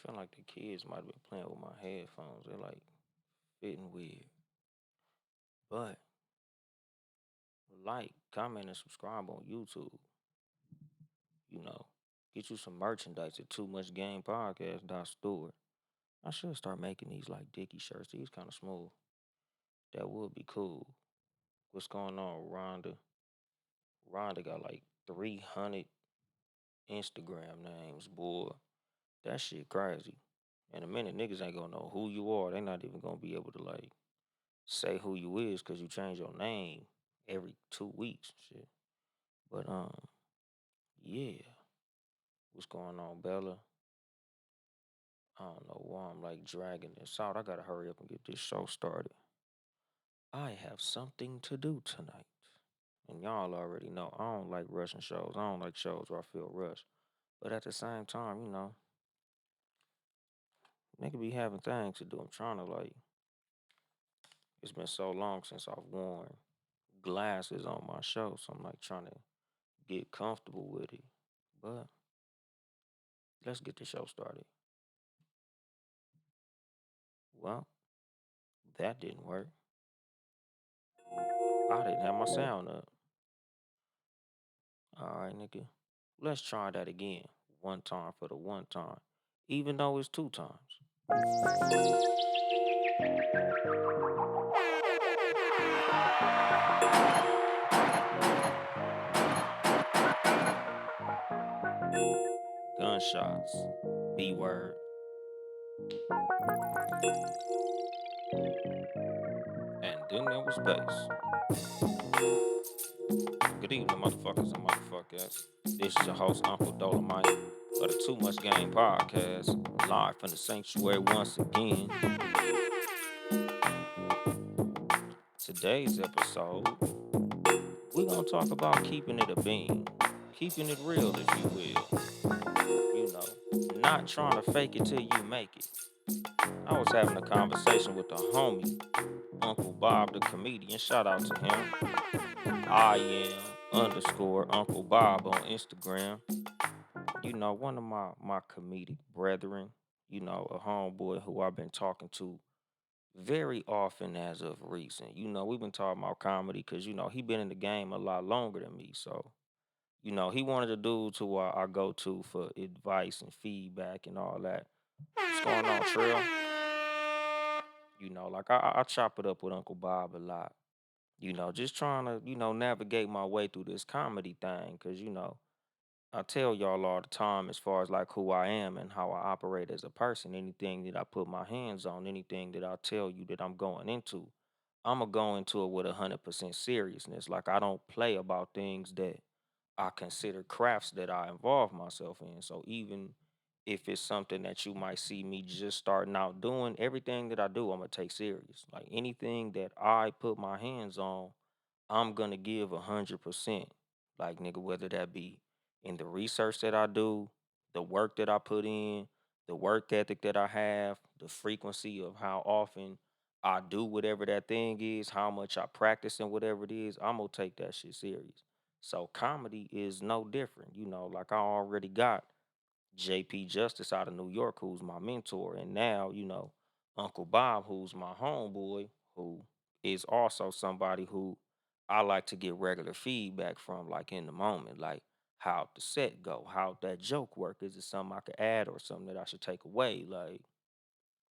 feel like the kids might have been playing with my headphones. They're like fitting weird. But like, comment, and subscribe on YouTube. You know, get you some merchandise at Too Much Game Podcast. Store. I should start making these like Dickie shirts. These kind of smooth. That would be cool. What's going on, Rhonda? Rhonda got like 300 Instagram names, boy. That shit crazy. In a minute, niggas ain't gonna know who you are. They not even gonna be able to like say who you is because you change your name every 2 weeks. Shit. But yeah. What's going on, Bella? I don't know why I'm like dragging this out. I gotta hurry up and get this show started. I have something to do tonight. And y'all already know I don't like rushing shows. I don't like shows where I feel rushed. But at the same time, nigga be having things to do. I'm trying to like it's been so long since I've worn glasses on my show, so I'm like trying to get comfortable with it. But let's get the show started. Well, that didn't work. I didn't have my sound up. All right, nigga. Let's try that again. One time for the one time. Even though it's two times. Gunshots. B word. And then there was bass. Good evening, motherfuckers and motherfuckers. This is your host, Uncle Dolemite, of the Too Much Game Podcast, live from the sanctuary once again. Today's episode, we're gonna talk about keeping it a bean, keeping it real, if you will. Not trying to fake it till you make it. I was having a conversation with a homie, Uncle Bob the comedian. Shout out to him. I am underscore Uncle Bob on Instagram. One of my comedic brethren, a homeboy who I've been talking to very often as of recent. We've been talking about comedy because, he been in the game a lot longer than me. So, he wanted a dude who I go to for advice and feedback and all that. What's going on, Trill? I chop it up with Uncle Bob a lot. Just trying to, navigate my way through this comedy thing. Cause, I tell y'all all the time as far as like who I am and how I operate as a person. Anything that I put my hands on, anything that I tell you that I'm going into, I'm gonna go into it with 100% seriousness. Like I don't play about things that I consider crafts that I involve myself in. So even if it's something that you might see me just starting out doing, everything that I do, I'm gonna take serious. Like anything that I put my hands on, I'm gonna give 100%. Like nigga, whether that be in the research that I do, the work that I put in, the work ethic that I have, the frequency of how often I do whatever that thing is, how much I practice and whatever it is, I'm gonna take that shit serious. So comedy is no different. Like I already got JP Justice out of New York, who's my mentor, and now, Uncle Bob, who's my homeboy, who is also somebody who I like to get regular feedback from, like in the moment, like how the set go, how that joke work. Is it something I could add or something that I should take away? Like,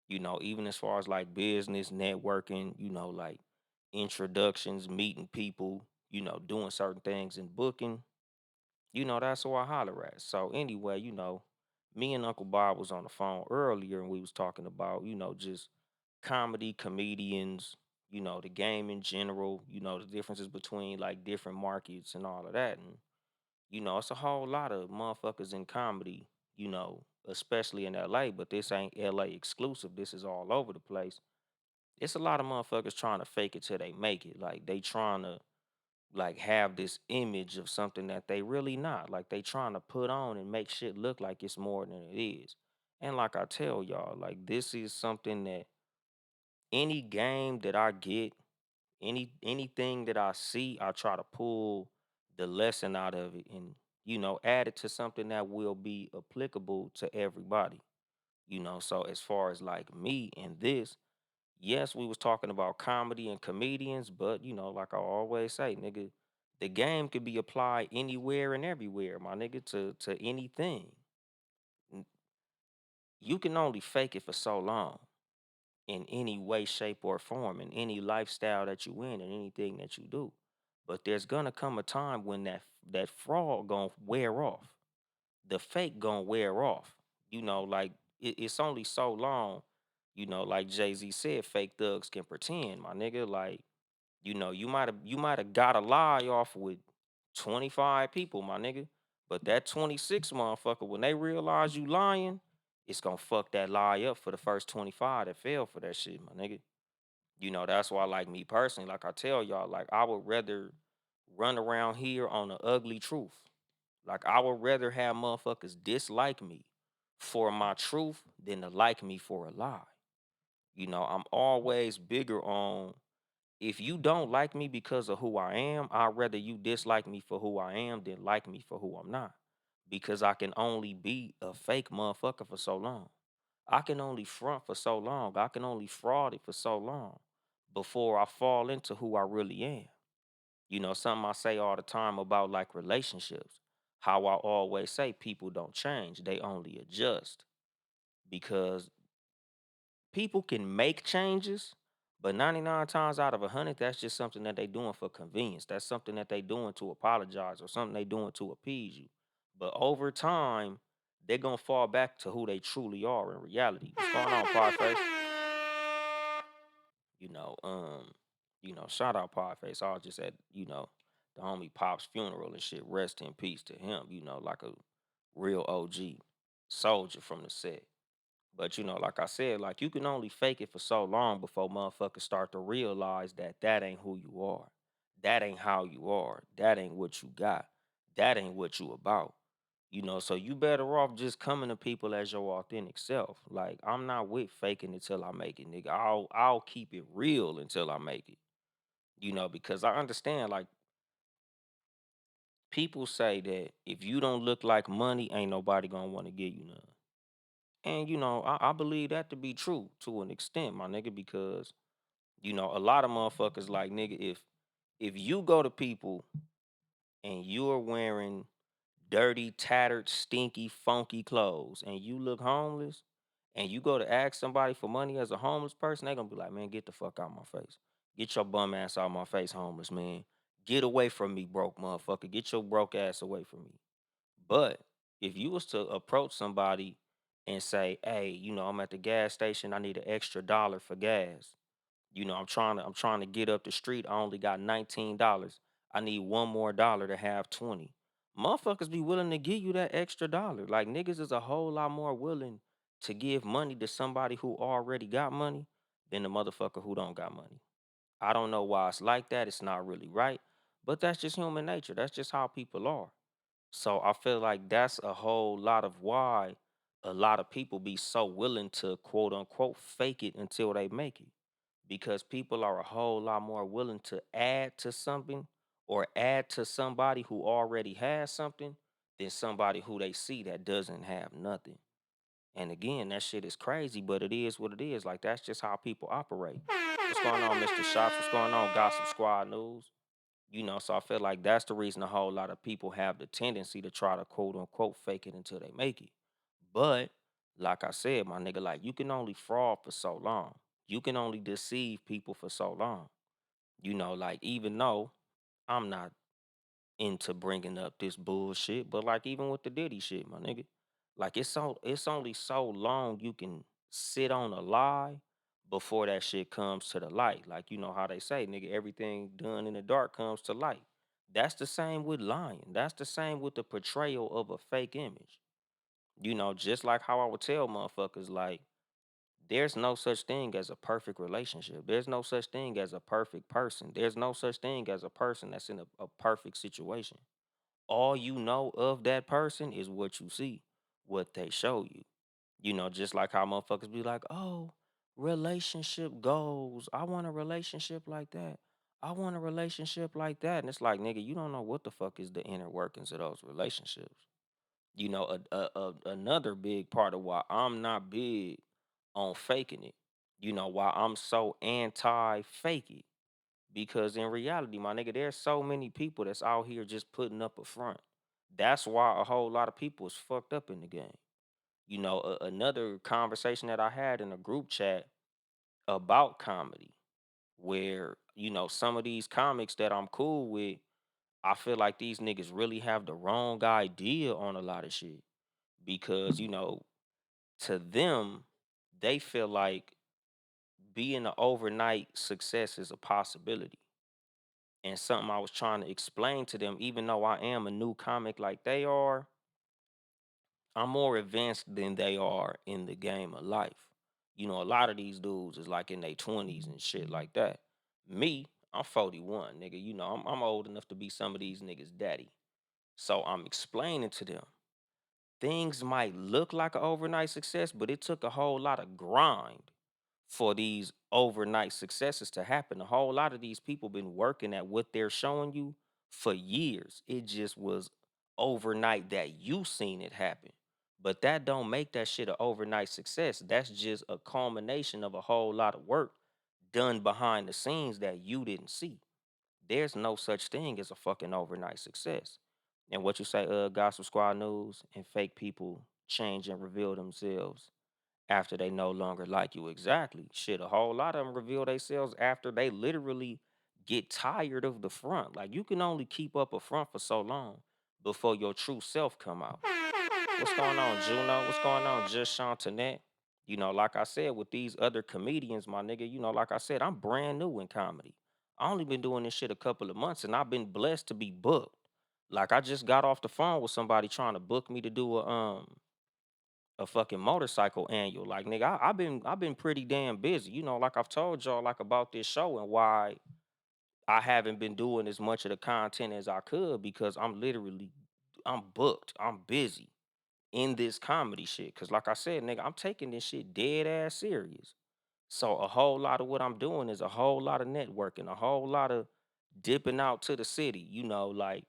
even as far as like business, networking, like introductions, meeting people, doing certain things and booking, that's who I holler at. So anyway, me and Uncle Bob was on the phone earlier and we was talking about, just comedy, comedians, the game in general, the differences between like different markets and all of that. And, it's a whole lot of motherfuckers in comedy, especially in LA, but this ain't LA exclusive. This is all over the place. It's a lot of motherfuckers trying to fake it till they make it. Like they trying to like have this image of something that they really not. Like they trying to put on and make shit look like it's more than it is. And like I tell y'all, like this is something that any game that I get, anything that I see, I try to pull the lesson out of it and add it to something that will be applicable to everybody. So as far as like me and this, yes, we was talking about comedy and comedians, but like I always say, nigga, the game could be applied anywhere and everywhere, my nigga, to anything. N- You can only fake it for so long in any way, shape, or form, in any lifestyle that you in and anything that you do. But there's gonna come a time when that fraud gonna wear off. The fake gonna wear off. Like it's only so long. Like Jay Z said, fake thugs can pretend, my nigga. Like you might have got a lie off with 25 people, my nigga. But that 26 motherfucker, when they realize you lying, it's gonna fuck that lie up for the first 25 that fell for that shit, my nigga. That's why, like me personally, like I tell y'all, like I would rather run around here on the ugly truth. Like I would rather have motherfuckers dislike me for my truth than to like me for a lie. I'm always bigger on, if you don't like me because of who I am, I'd rather you dislike me for who I am than like me for who I'm not. Because I can only be a fake motherfucker for so long. I can only front for so long. I can only fraud it for so long before I fall into who I really am. Something I say all the time about like relationships. How I always say people don't change, they only adjust. Because people can make changes, but 99 times out of 100, that's just something that they doing for convenience. That's something that they doing to apologize or something they doing to appease you. But over time, they're gonna fall back to who they truly are in reality. What's going on, Podface? Shout out Podface. I was just at, the homie Pop's funeral and shit. Rest in peace to him, like a real OG soldier from the set. But like I said, like you can only fake it for so long before motherfuckers start to realize that that ain't who you are. That ain't how you are. That ain't what you got. That ain't what you about. So you better off just coming to people as your authentic self. Like I'm not with faking it till I make it, nigga. I'll keep it real until I make it. Because I understand like people say that if you don't look like money, ain't nobody gonna want to give you none. And I believe that to be true to an extent, my nigga, because a lot of motherfuckers like nigga, if you go to people and you're wearing dirty, tattered, stinky, funky clothes and you look homeless and you go to ask somebody for money as a homeless person, they gonna be like, man, get the fuck out my face. Get your bum ass out my face, homeless man. Get away from me, broke motherfucker. Get your broke ass away from me. But if you was to approach somebody and say, "Hey, I'm at the gas station. I need an extra dollar for gas. I'm trying to get up the street. I only got $19. I need one more dollar to have 20." Motherfuckers be willing to give you that extra dollar. Like niggas is a whole lot more willing to give money to somebody who already got money than the motherfucker who don't got money. I don't know why it's like that. It's not really right. But that's just human nature. That's just how people are. So I feel like that's a whole lot of why a lot of people be so willing to quote unquote fake it until they make it. Because people are a whole lot more willing to add to something or add to somebody who already has something than somebody who they see that doesn't have nothing. And again, that shit is crazy, but it is what it is. Like that's just how people operate. What's going on, Mr. Shots? What's going on, Gossip Squad News? So I feel like that's the reason a whole lot of people have the tendency to try to quote unquote fake it until they make it. But like I said, my nigga, like you can only fraud for so long. You can only deceive people for so long. Like even though I'm not into bringing up this bullshit, but like even with the Diddy shit, my nigga, like it's only so long you can sit on a lie before that shit comes to the light. Like you know how they say, nigga, everything done in the dark comes to light. That's the same with lying. That's the same with the portrayal of a fake image. Just like how I would tell motherfuckers, like, there's no such thing as a perfect relationship. There's no such thing as a perfect person. There's no such thing as a person that's in a perfect situation. All you know of that person is what you see, what they show you. Just like how motherfuckers be like, oh, relationship goals. I want a relationship like that. I want a relationship like that. And it's like, nigga, you don't know what the fuck is the inner workings of those relationships. Another big part of why I'm not big on faking it. Why I'm so anti fake it. Because in reality, my nigga, there's so many people that's out here just putting up a front. That's why a whole lot of people is fucked up in the game. Another conversation that I had in a group chat about comedy, where, some of these comics that I'm cool with, I feel like these niggas really have the wrong idea on a lot of shit. Because, to them, they feel like being an overnight success is a possibility. And something I was trying to explain to them, even though I am a new comic like they are, I'm more advanced than they are in the game of life. A lot of these dudes is like in their 20s and shit like that. Me, I'm 41, nigga. I'm old enough to be some of these niggas' daddy. So I'm explaining to them things might look like an overnight success, but it took a whole lot of grind for these overnight successes to happen. A whole lot of these people been working at what they're showing you for years. It just was overnight that you seen it happen. But that don't make that shit an overnight success. That's just a culmination of a whole lot of work done behind the scenes that you didn't see. There's no such thing as a fucking overnight success. And what you say, Gospel Squad News and fake people change and reveal themselves after they no longer like you. Exactly. Shit, a whole lot of them reveal themselves after they literally get tired of the front. Like you can only keep up a front for so long before your true self come out. What's going on, Juno? What's going on, Just Shawntanette? Like I said, with these other comedians, my nigga, like I said, I'm brand new in comedy. I only been doing this shit a couple of months and I've been blessed to be booked. Like I just got off the phone with somebody trying to book me to do a fucking motorcycle annual. Like nigga, I've been pretty damn busy. Like I've told y'all like about this show and why I haven't been doing as much of the content as I could because I'm booked. I'm busy in this comedy shit. Cause like I said, nigga, I'm taking this shit dead ass serious. So a whole lot of what I'm doing is a whole lot of networking, a whole lot of dipping out to the city, like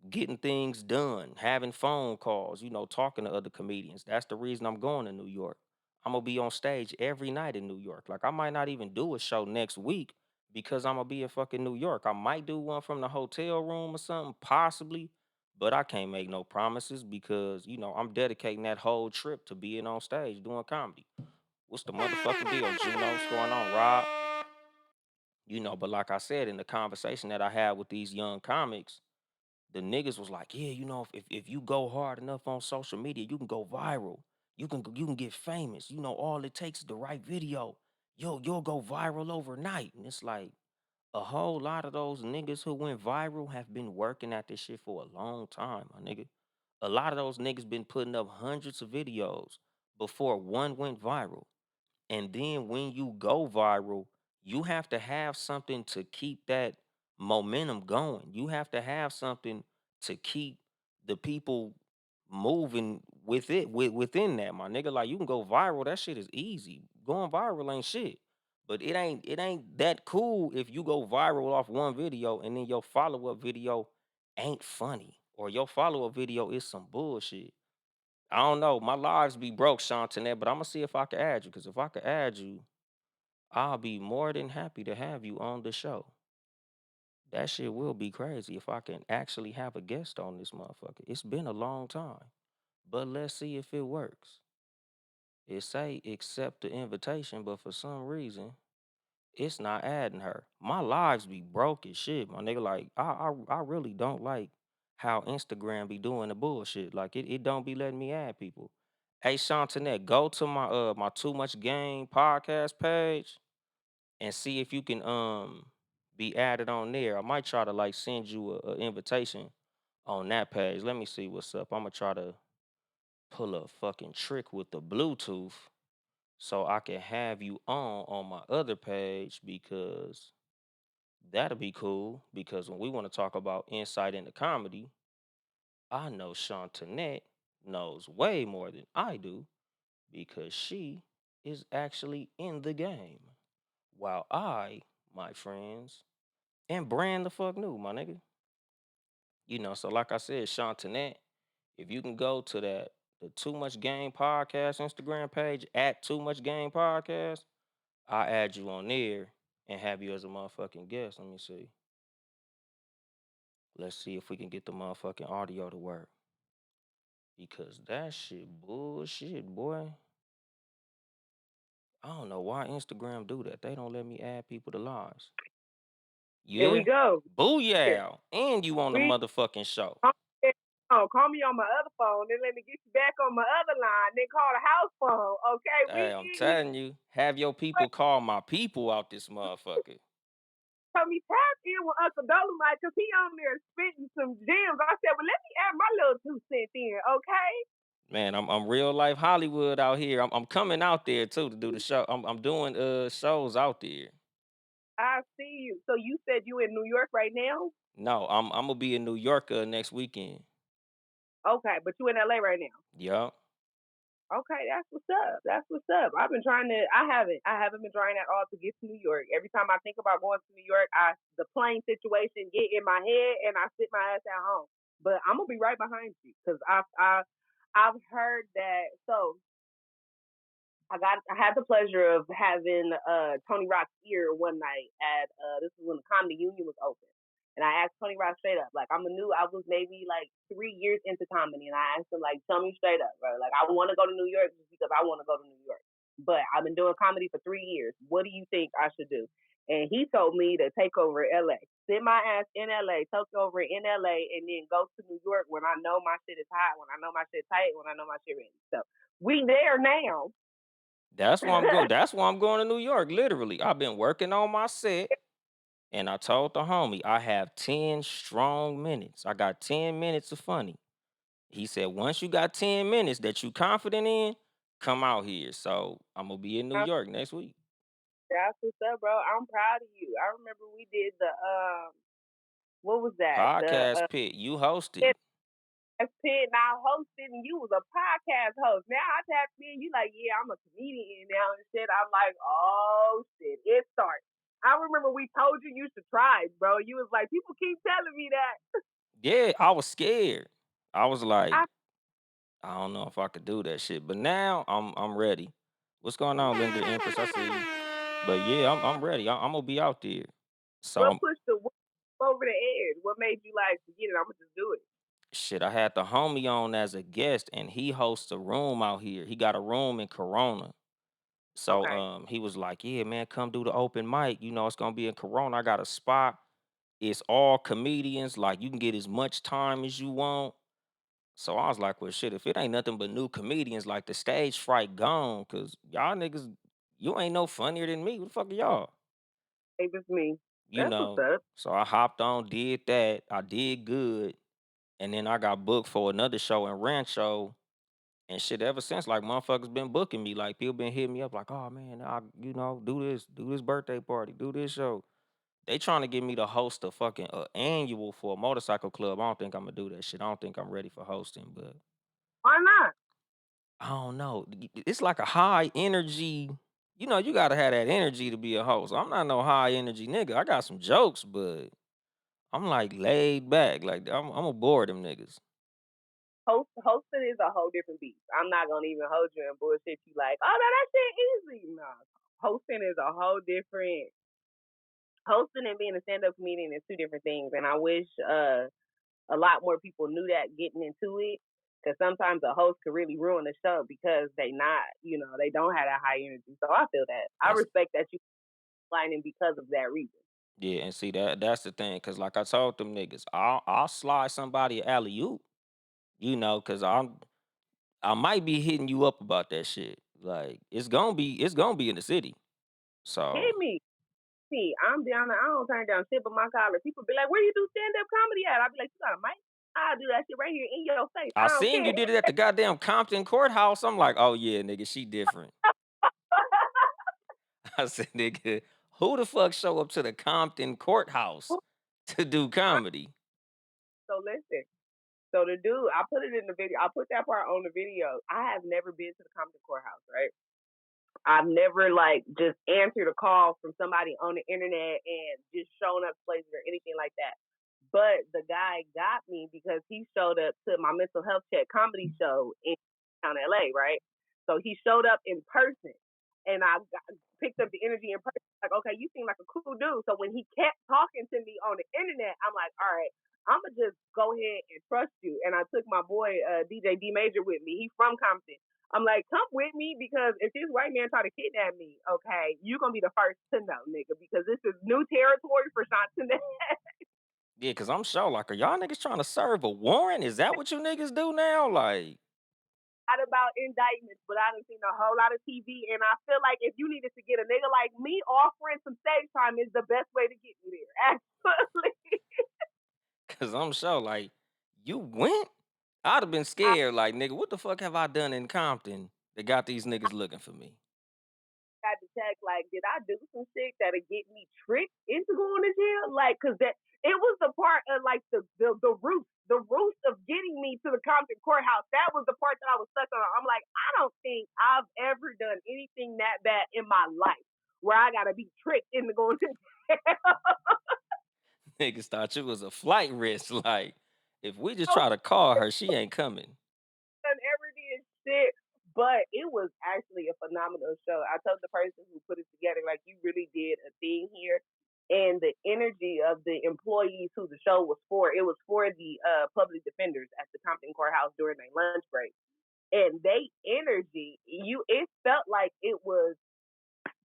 getting things done, having phone calls, talking to other comedians. That's the reason I'm going to New York. I'm gonna be on stage every night in New York. Like I might not even do a show next week because I'm gonna be in fucking New York. I might do one from the hotel room or something, possibly, but I can't make no promises because I'm dedicating that whole trip to being on stage doing comedy. What's the motherfucking deal, Juno? What's going on, Rob? But like I said in the conversation that I had with these young comics, the niggas was like, yeah, if you go hard enough on social media, you can go viral. You can get famous. All it takes is the right video. You'll go viral overnight. And it's like a whole lot of those niggas who went viral have been working at this shit for a long time, my nigga. A lot of those niggas been putting up hundreds of videos before one went viral. And then when you go viral, you have to have something to keep that momentum going. You have to have something to keep the people moving within that, my nigga. Like you can go viral, that shit is easy. Going viral ain't shit. But it ain't that cool if you go viral off one video and then your follow-up video ain't funny or your follow-up video is some bullshit. I don't know. My lives be broke, Shawntanette, but I'm gonna see if I can add you. Cause if I can add you, I'll be more than happy to have you on the show. That shit will be crazy if I can actually have a guest on this motherfucker. It's been a long time, but let's see if it works. It say accept the invitation, but for some reason it's not adding her. My lives be broke as shit, my nigga. Like I really don't like how Instagram be doing the bullshit. Like it don't be letting me add people. Hey Shantanette, go to my Too Much Game podcast page and see if you can be added on there. I might try to like send you a invitation on that page. Let me see what's up. I'm gonna try to pull a fucking trick with the Bluetooth so I can have you on my other page because that'll be cool. Because when we want to talk about insight into comedy, I know Shawntanette knows way more than I do because she is actually in the game. While I, my friends, am brand the fuck new, my nigga. So like I said, Shawntanette If you can go to the Too Much Game Podcast Instagram page at Too Much Game Podcast, I'll add you on there and have you as a motherfucking guest. Let me see. Let's see if we can get the motherfucking audio to work. Because that shit bullshit, boy. I don't know why Instagram do that. They don't let me add people to lives. Here we Yeah. go. Here. Booyah. And you on the We motherfucking show. call me on my other phone, then let me get you back on my other line, then call the house phone. Okay, Hey, I'm telling you, have your people call my people out this motherfucker. told me tap in with Uncle Dolemite because he on there spitting some gems. I said, well, let me add my little 2 cents in, okay? Man, I'm real life Hollywood out here. I'm coming out there too to do the show. I'm doing shows out there. I see you. So you said you in New York right now? No, I'm gonna be in New York next weekend. Okay, but you in LA right now. Yup. Okay, that's what's up. That's what's up. I've been trying to. I haven't been trying at all to get to New York. Every time I think about going to New York, the plane situation get in my head and I sit my ass at home. But I'm gonna be right behind you because I've heard that. So I had the pleasure of having Tony Rock's ear one night at this was when the Comedy Union was open. And I asked Tony Rock straight up, like I was maybe like 3 years into comedy, and I asked him like, tell me straight up, bro, like I want to go to New York just because I want to go to New York, but I've been doing comedy for 3 years. What do you think I should do? And he told me to take over LA, sit my ass in LA, take over in LA, and then go to New York when I know my shit is hot, when I know my shit tight, when I know my shit ready. So we there now. That's why I'm going. That's why I'm going to New York. Literally, I've been working on my set, and I told the homie I have 10 strong minutes. I got 10 minutes of funny. He said once you got 10 minutes that you confident in, come out here. So I'm gonna be in New York next week. That's what's up, bro. I'm proud of you. I remember we did the what was that? The Podcast pit. You hosted. pit and I hosted and you was a podcast host. Now I tapped in, you like, yeah, I'm a comedian now and shit. I'm like, oh shit, it starts. I remember we told you you should try, bro. You was like, people keep telling me that. Yeah, I was scared. I was I like, I don't know if I could do that shit. But now I'm ready. What's going on, Linda Empress? I see you. But yeah, I'm ready. I'm gonna be out there. So what I'm pushed the over the edge? What made you like forget it? I'm gonna just do it. shit. I had the homie on as a guest, and he hosts a room out here. He got a room in Corona. So Okay. he was like, "Yeah, man, come do the open mic. You know, it's gonna be in Corona. I got a spot. It's all comedians. Like you can get as much time as you want." So I was like, "Well, shit. If it ain't nothing but new comedians, like the stage fright gone, cause y'all niggas, you ain't no funnier than me. What the fuck are y'all? Hey, it's me. You That's what's know." up. So I hopped on, did that. I did good, and then I got booked for another show in Rancho. And shit, ever since, like motherfuckers been booking me. Like people been hitting me up, like, "Oh man, I do this birthday party, do this show." They trying to get me to host a fucking annual for a motorcycle club. I don't think I'm gonna do that shit. I don't think I'm ready for hosting, but Why not? I don't know. It's like a high energy. You know, you gotta have that energy to be a host. I'm not no high energy nigga. I got some jokes, but I'm like laid back. Like I'm a bore them niggas. Hosting is a whole different beast. I'm not gonna even hold you and bullshit you like, oh no, that shit easy. Nah, hosting is a whole different. Hosting and being a stand up comedian is two different things, and I wish a lot more people knew that getting into it. Because sometimes a host could really ruin the show because they don't have that high energy. So I feel that. I And respect that you lining because of that reason. yeah, and see that's the thing, cause like I told them niggas, I'll slide somebody alley oop, you know, cause I might be hitting you up about that shit. Like it's gonna be in the city. So Hit me. See, I'm down there. I don't turn down shit but my collar. People be like, where you do stand up comedy at? I'll be like, you got a mic? I'll do that shit right here in your face. I I don't seen you care. did it at the goddamn Compton courthouse. I'm like, oh yeah, nigga, she different. I said, nigga, who the fuck show up to the Compton courthouse to do comedy? So listen. So the dude, I put it in the video. I put that part on the video. I have never been to the Compton courthouse, right? I've never like just answered a call from somebody on the internet and just shown up places or anything like that. But the guy got me because he showed up to my mental health check comedy show in town LA, right? So he showed up in person and picked up the energy in person. Like, okay, you seem like a cool dude. So when he kept talking to me on the internet, I'm like, all right, I'm gonna just go ahead and trust you. And I took my boy DJ D Major with me. He's from Compton. I'm like, come with me because if this white man try to kidnap me, okay, you're gonna be the first to know, nigga, because this is new territory for Shawntanette. Yeah, cause I'm sure like, are y'all niggas trying to serve a warrant? Is that what you niggas do now? Like, Not about indictments, but I done seen a whole lot of TV, and I feel like if you needed to get a nigga like me offering some stage time is the best way to get me there. Absolutely. cause I'm sure like you went. I'd have been I scared. Like, nigga, what the fuck have I done in Compton that got these niggas looking for me? had to check, like, did I do some shit that'll get me tricked into going to jail? Like, cause that it was the part of like the roost of getting me to the Compton courthouse. That was the part that I was stuck on. I'm like, I don't think I've ever done anything that bad in my life where I gotta be tricked into going to jail. Niggas thought you was a flight risk. Like, if we just try to call her, she ain't coming. Done ever did shit. But it was actually a phenomenal show. I told the person who put it together, like, you really did a thing here. And the energy of the employees who the show was for, it was for the public defenders at the Compton Courthouse during their lunch break. And they energy, it felt like it was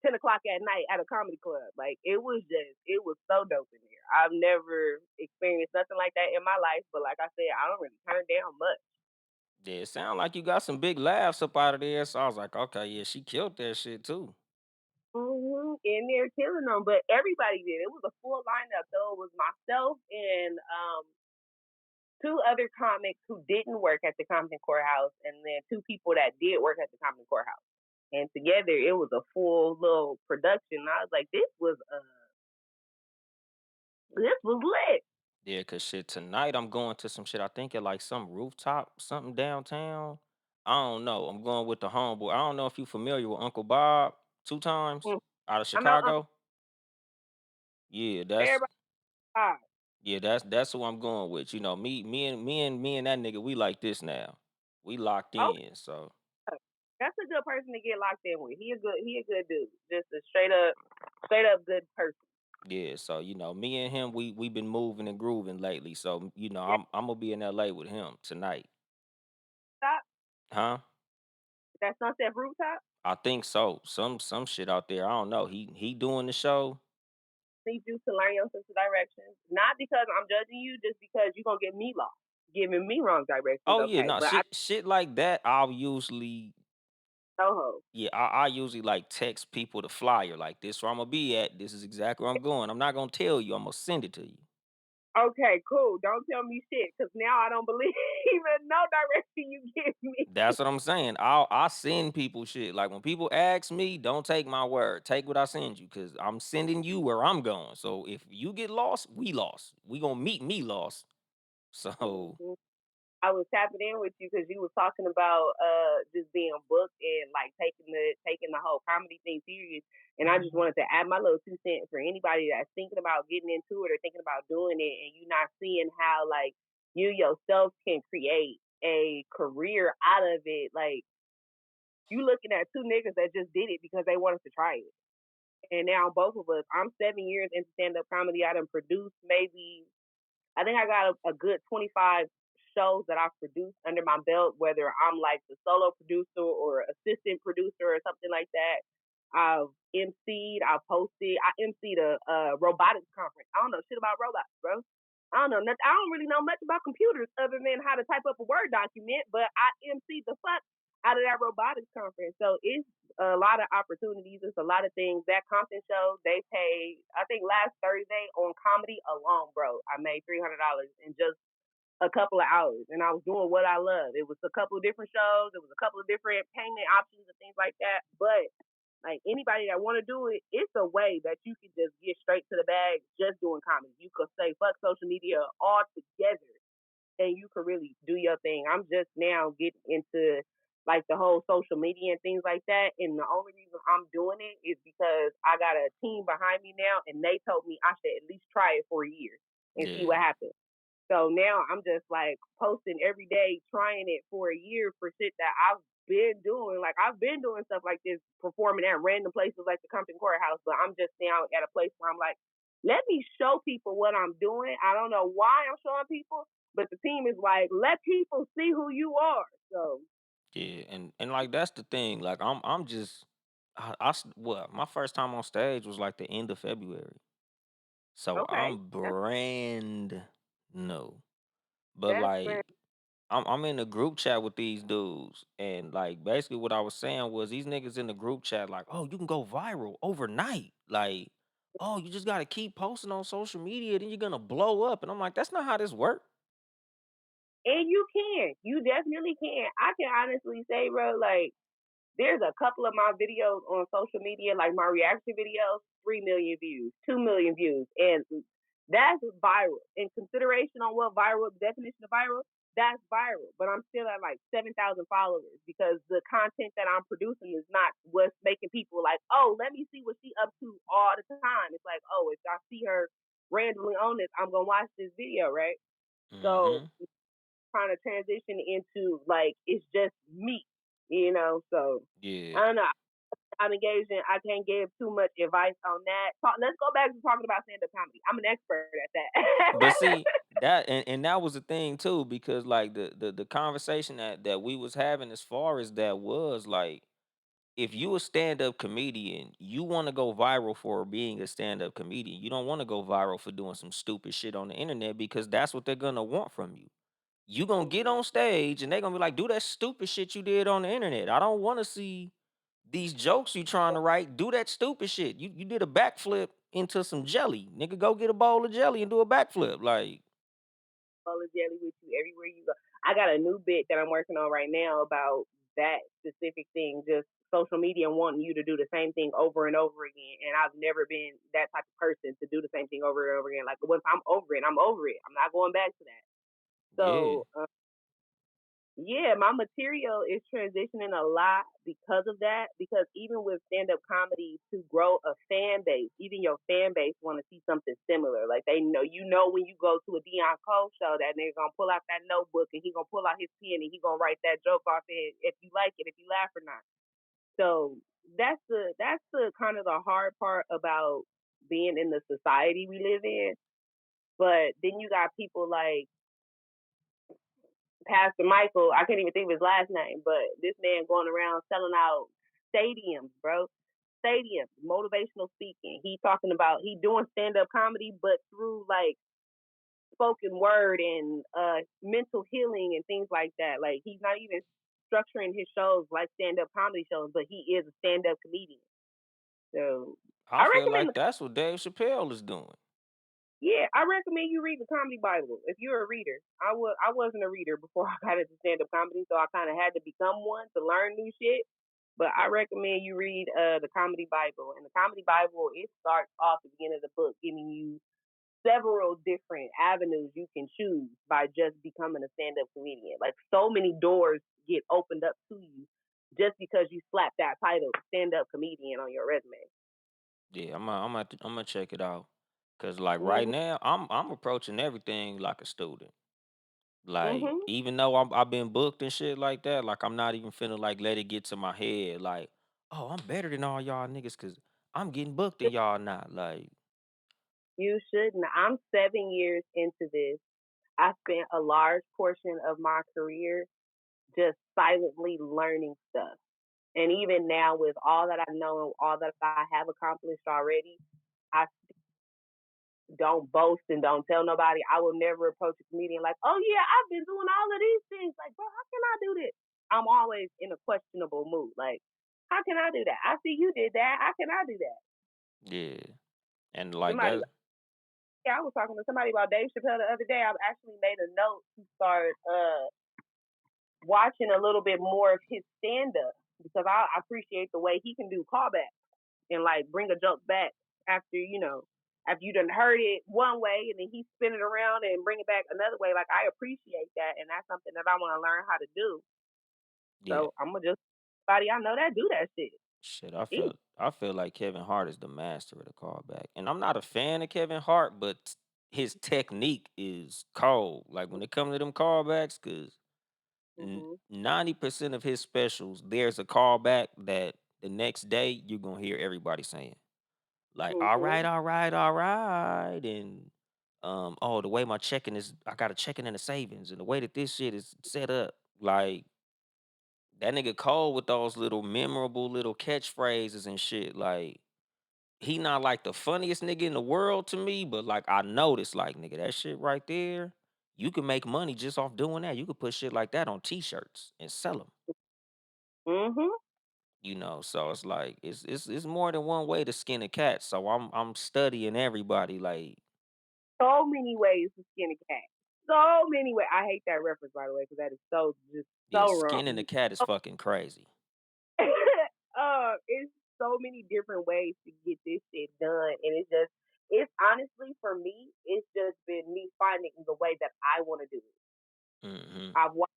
10 o'clock at night at a comedy club. Like it was so dope in there. I've never experienced nothing like that in my life. But like I said, I don't really turn down much. Yeah, it sound like you got some big laughs up out of there. So I was like, okay, yeah, she killed that shit too. And they're killing them, but everybody did. It was a full lineup. So it was myself and two other comics who didn't work at the Compton Courthouse, and then two people that did work at the Compton Courthouse. And together, it was a full little production. I was like, this was lit. Yeah, cause shit, tonight I'm going to some shit. I think at like some rooftop, something downtown. I don't know. I'm going with the homeboy. I don't know if you familiar with Uncle Bob two times Mm. out of I know Chicago. Yeah, that's everybody. Ah, yeah, that's who I'm going with. You know, me and that nigga, we like this now. We locked oh, in. So that's a good person to get locked in with. He a good dude. Just a straight up good person. yeah, so you know, me and him, we been moving and grooving lately. So you know, Yeah, I'm gonna be in LA with him tonight. top. Huh? That Sunset Rooftop. I think so. Some shit out there. I don't know. He doing the show. Need you to learn your sense of directions. Not because I'm judging you, just because you're gonna get me lost, giving me wrong directions. Oh yeah, Okay, no but I shit like that. I'll usually Soho. yeah, I usually like text people the flyer like this where I'm gonna be at. This is exactly where I'm going. I'm not gonna tell you. I'm gonna send it to you. Okay, cool. Don't tell me shit, cause now I don't believe in no direction you give me. That's what I'm saying. I send people shit. Like when people ask me, don't take my word. Take what I send you, cause I'm sending you where I'm going. So if you get lost, we lost. We gonna meet me lost. So Mhm. I was tapping in with you because you was talking about just being booked and like taking the whole comedy thing serious. And I just wanted to add my little 2 cents for anybody that's thinking about getting into it or thinking about doing it, and you not seeing how like you yourself can create a career out of it. Like you looking at two niggas that just did it because they wanted to try it. And now both of us, I'm 7 years into stand up comedy. I done produced maybe I think I got a good 25 shows that I've produced under my belt, whether I'm like the solo producer or assistant producer or something like that. I've MC'd, I've hosted, I MC'd a robotics conference. I don't know shit about robots, bro. I don't know nothing. I don't really know much about computers other than how to type up a Word document, but I MC'd the fuck out of that robotics conference. So it's a lot of opportunities. It's a lot of things. That Compton show, they paid, I think last Thursday on comedy alone, bro, I made $300 in just a couple of hours. And I was doing what I love. It was a couple of different shows. It was a couple of different payment options and things like that. But like anybody that want to do it, it's a way that you can just get straight to the bag just doing comedy. You could say fuck social media altogether and you could really do your thing. I'm just now getting into like the whole social media and things like that. And the only reason I'm doing it is because I got a team behind me now and they told me I should at least try it for a year. and see Yeah. what happens. So now I'm just like posting every day, trying it for a year for shit that I've been doing. Like I've been doing stuff like this, performing at random places like the Compton Courthouse, but I'm just now at a place where I'm like, let me show people what I'm doing. I don't know why I'm showing people, but the team is like, let people see who you are. So Yeah, and like that's the thing. Like I'm just what my first time on stage was like the end of February. So okay, I'm brand new. But that's brand. like I'm in a group chat with these dudes, and like basically what I was saying was these niggas in the group chat like, oh, you can go viral overnight. Like, oh, you just gotta keep posting on social media, then you're gonna blow up. And I'm like, that's not how this works. And you definitely can. I can honestly say, bro, like there's a couple of my videos on social media, like my reaction videos, 3 million views, 2 million views, and that's viral. In consideration on what viral, the definition of viral, that's viral. But I'm still at like 7,000 followers because the content that I'm producing is not what's making people like, oh, let me see what she up to all the time. It's like, oh, if I see her randomly on this, I'm gonna watch this video, right? So Hmm. trying to transition into like it's just me, So Yeah. I don't know. I'm engaging. I can't give too much advice on that. Let's go back to talking about stand up comedy. I'm an expert at But that. see that and that was the thing too, because like the conversation that we was having as far as that was like, if you a stand-up comedian, you want to go viral for being a stand-up comedian. You don't want to go viral for doing some stupid shit on the internet, because that's what they're gonna want from you. You gonna get on stage and they're gonna be like, do that stupid shit you did on the internet. I don't want to see these jokes you trying to write. Do that stupid shit. You did a backflip into some jelly. Nigga, go get a bowl of jelly and do a backflip. Like, Bowl of jelly with you everywhere you go. I got a new bit that I'm working on right now about that specific thing. Just social media wanting you to do the same thing over and over again. And I've never been that type of person to do the same thing over and over again. Like once I'm over it, I'm over it. I'm not going back to that. yeah. So yeah, my material is transitioning a lot because of that. Because even with stand up comedy, to grow a fan base, even your fan base want to see something similar. Like they know, when you go to a Dion Cole show, that nigga gonna pull out that notebook and he gonna pull out his pen and he gonna write that joke off it if you like it, if you laugh or not. So that's the kind of the hard part about being in the society we live in. But then you got people like Pastor Michael, I can't even think of his last name, but this man going around selling out stadiums, bro. Stadiums, motivational speaking. He talking about he doing stand up comedy, but through like spoken word and mental healing and things like that. Like he's not even structuring his shows like stand up comedy shows, but he is a stand up comedian. So I I feel recommend like that's what Dave Chappelle is doing. I recommend you read the comedy Bible if you're a reader. I wasn't a reader before I got into stand up comedy, so I kind of had to become one to learn new shit. But I recommend you read the comedy Bible. And the comedy Bible, it starts off at the beginning of the book, giving you several different avenues you can choose by just becoming a stand up comedian. Like so many doors get opened up to you just because you slap that title, stand up comedian, on your resume. Yeah, I'm gonna check it out. Cause like right Mhm. now, I'm approaching everything like a student. Like, Mhm. even though I've been booked and shit like that, like I'm not even finna like let it get to my head. Like, oh, I'm better than all y'all niggas because I'm getting booked and y'all not. Like, You shouldn't. I'm 7 years into this. I spent a large portion of my career just silently learning stuff. And even now, with all that I know and all that I have accomplished already, I don't boast and don't tell nobody. I will never approach a comedian like, oh, yeah, I've been doing all of these things. Like, bro, how can I do this? I'm always in a questionable mood. Like, how can I do that? I see you did that. How can I do that? yeah. And like Somebody, that, yeah, I was talking to somebody about Dave Chappelle the other day. I've actually made a note to start watching a little bit more of his stand up because I appreciate the way he can do callbacks and like bring a joke back after after you done heard it one way and then he spin it around and bring it back another way. Like I appreciate that and that's something that I want to learn how to do. yeah, So I'm gonna just somebody I know that do that shit. shit. Ew. I feel like Kevin Hart is the master of the callback, and I'm not a fan of Kevin Hart, but his technique is cold. Like when it comes to them callbacks, cause Mhm. 90% of his specials, there's a callback that the next day you're gonna hear everybody saying. Like, all right, Mhm. all right, all right. And oh, the way my checking is, I got a checking and a savings, and the way that this shit is set up, like that nigga Cole with those little memorable little catchphrases and shit. Like, he not like the funniest nigga in the world to me, but like I noticed, like, nigga, that shit right there, you can make money just off doing that. You could put shit like that on t-shirts and sell them. Mhm. So it's like it's more than one way to skin a cat. So I'm studying everybody. Like, So many ways to skin a cat. So many ways. I hate that reference, by the way, because that is so just yeah, so skinning the wrong. cat is fucking crazy. It's so many different ways to get this shit done, and it's honestly for me, it's just been me finding the way that I want to do it. Hmm. I've watched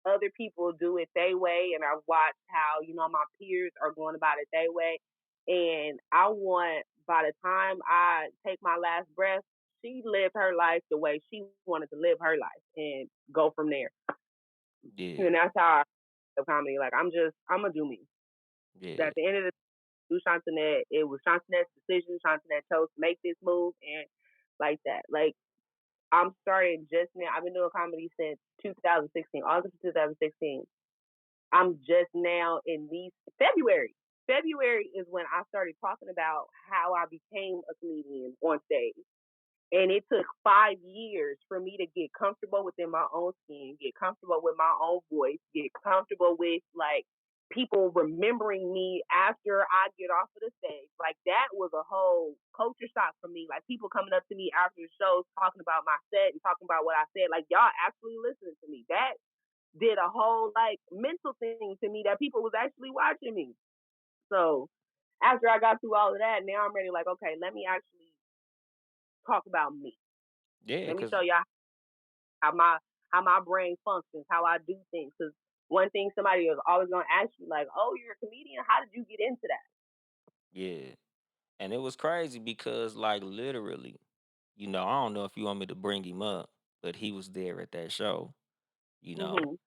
other people do it their way, and I've watched how my peers are going about it their way, and I want by the time I take my last breath, she lived her life the way she wanted to live her life, and go from there. Yeah, And that's how I do comedy. Like I'm gonna do me. yeah, At the end of the do Shawntanette. It was Shawntanette's decision. Shawntanette chose to make this move and like that. Like I'm starting just now. I've been doing comedy since 2016, August of 2016. I'm just now in these February. February is when I started talking about how I became a comedian on stage. And it took 5 years for me to get comfortable within my own skin, get comfortable with my own voice, get comfortable with like people remembering me after I get off of the stage. Like that was a whole culture shock for me. Like people coming up to me after the shows talking about my set and talking about what I said. Like y'all actually listening to me. That did a whole like mental thing to me that people was actually watching me. So after I got through all of that, now I'm ready. Like, okay, let me actually talk about me. yeah. Let me Cause show y'all how my brain functions, how I do things. Because one thing somebody is always gonna ask you, like, "Oh, you're a comedian. How did you get into that?" yeah, and it was crazy because like literally, I don't know if you want me to bring him up, but he was there at that show. You know, Mhm.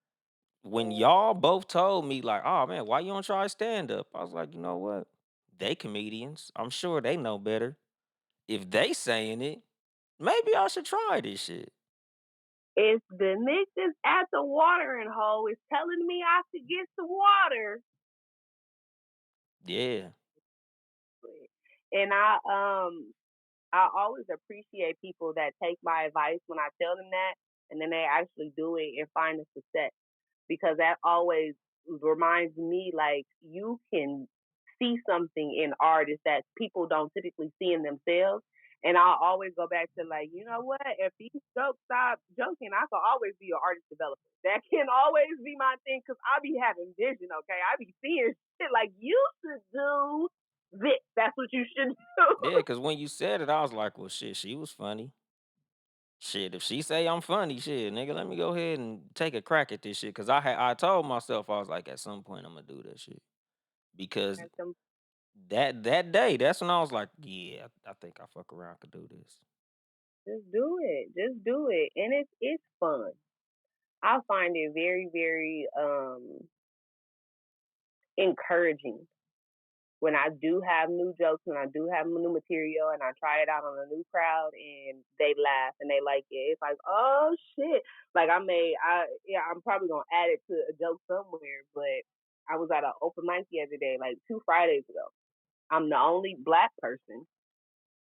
when y'all both told me like, "Oh man, why you don't try stand up?" I was like, you know what? They comedians. I'm sure they know better. If they saying it, maybe I should try this shit. If the niggas at the watering hole is telling me I should get some water, Yeah. and I always appreciate people that take my advice when I tell them that, and then they actually do it and find a success. Because that always reminds me like you can see something in artists that people don't typically see in themselves. And I'll always go back to like, you know what? If these jokes stop joking, I could always be an artist developer. That can always be my thing because I be having vision, okay? I be seeing shit like you should do this. That's what you should do. Yeah, because when you said it, I was like, well, shit, she was funny. Shit, if she say I'm funny, shit, nigga, let me go ahead and take a crack at this shit. Cause I told myself I was like, at some point I'm gonna do that shit. Because And some that day, that's when I was like, yeah, I think I fuck around could do this. just do it. Just do it. And it's fun. I find it very, very encouraging when I do have new jokes, when I do have new material, and I try it out on a new crowd, and they laugh and they like it. It's like, oh shit! Like I'm probably gonna add it to a joke somewhere, but I was at an open mic the other day, like 2 Fridays ago. I'm the only black person,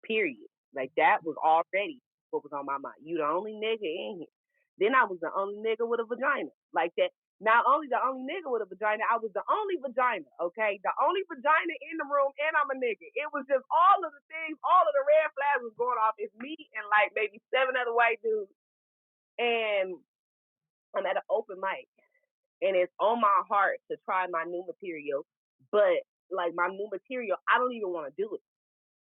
period. Like that was already what was on my mind. You the only nigga in here. Then I was the only nigga with a vagina. Like that. Not only the only nigga with a vagina, I was the only vagina, okay? The only vagina in the room, and I'm a nigga. It was just all of the things, all of the red flags was going off. It's me and like maybe 7 other white dudes. And I'm at an open mic. And it's on my heart to try my new material. But like my new material, I don't even want to do it.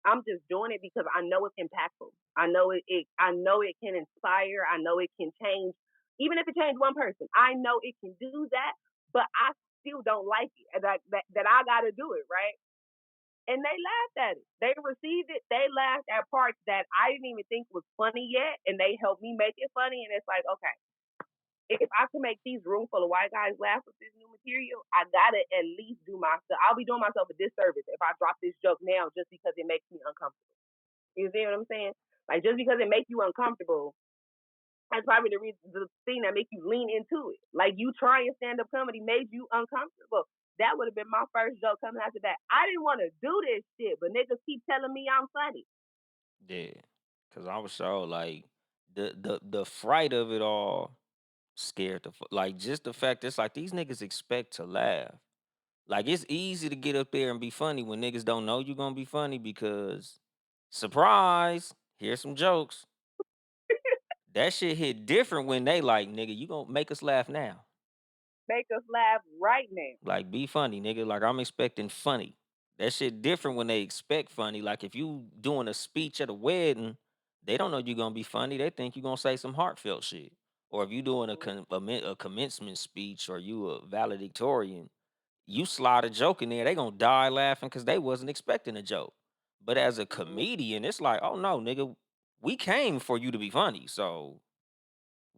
I'm just doing it because I know it's impactful. I know it can inspire. I know it can change, even if it changes one person. I know it can do that, but I still don't like it. That I got to do it, right? and they laughed at it. They received it. They laughed at parts that I didn't even think was funny yet, and they helped me make it funny. And it's like, okay, if I can make these room full of white guys laugh with this new material, I gotta at least do myself. I'll be doing myself a disservice if I drop this joke now just because it makes me uncomfortable. You see what I'm saying? Like just because it makes you uncomfortable, that's probably the thing that makes you lean into it. Like you trying stand up comedy made you uncomfortable. That would have been my first joke coming after that. I didn't want to do this shit, but niggas keep telling me I'm funny. Yeah, cause I was so like the fright of it all scared like just the fact it's like these niggas expect to laugh. Like it's easy to get up there and be funny when niggas don't know you gonna be funny because surprise, here's some jokes. That shit hit different when they like, nigga, you gonna make us laugh now. Make us laugh right now. Like be funny, nigga. Like I'm expecting funny. That shit different when they expect funny. Like if you doing a speech at a wedding, they don't know you gonna be funny. They think you gonna say some heartfelt shit. Or if you doing a commencement speech or you a valedictorian, you slide a joke in there, they gonna die laughing because they wasn't expecting a joke. But as a Mm-hmm. comedian, it's like, oh no, nigga, we came for you to be funny. So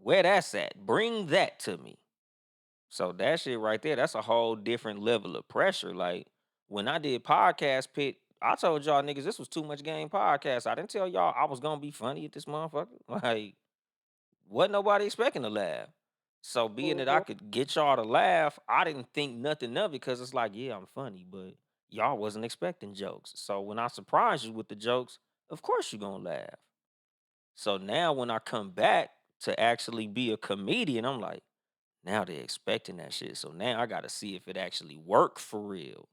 where that's at, bring that to me. So that shit right there, that's a whole different level of pressure. Like when I did podcast pit, I told y'all niggas this was too much game podcast. I didn't tell y'all I was gonna be funny at this motherfucker. Like, wasn't nobody expecting to laugh. So being that I Mm-hmm. could get y'all to laugh, I didn't think nothing of it because it's like, yeah, I'm funny, but y'all wasn't expecting jokes. So when I surprise you with the jokes, of course you're gonna laugh. So now when I come back to actually be a comedian, I'm like, now they're expecting that shit. So now I gotta see if it actually work for real.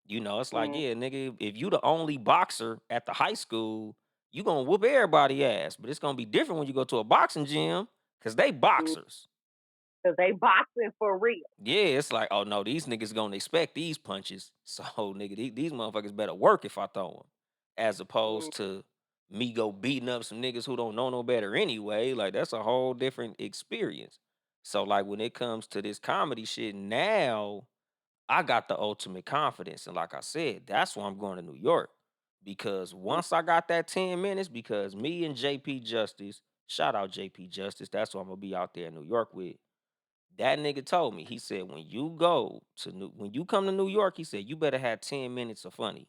You know, it's like, Mm-hmm. yeah, nigga, if you the only boxer at the high school, you gonna whoop everybody ass. But it's gonna be different when you go to a boxing gym because they boxers. Because they boxing for real. Yeah, it's like, oh no, these niggas gonna expect these punches. So nigga, these motherfuckers better work if I throw them. As Mm-hmm. opposed to me go beating up some niggas who don't know no better anyway. Like that's a whole different experience. So like when it comes to this comedy shit, now I got the ultimate confidence. And like I said, that's why I'm going to New York. Because once I got that 10 minutes, because me and JP Justice, shout out JP Justice, that's what I'm gonna be out there in New York with. That nigga told me, he said, when you come to New York, he said, you better have 10 minutes of funny.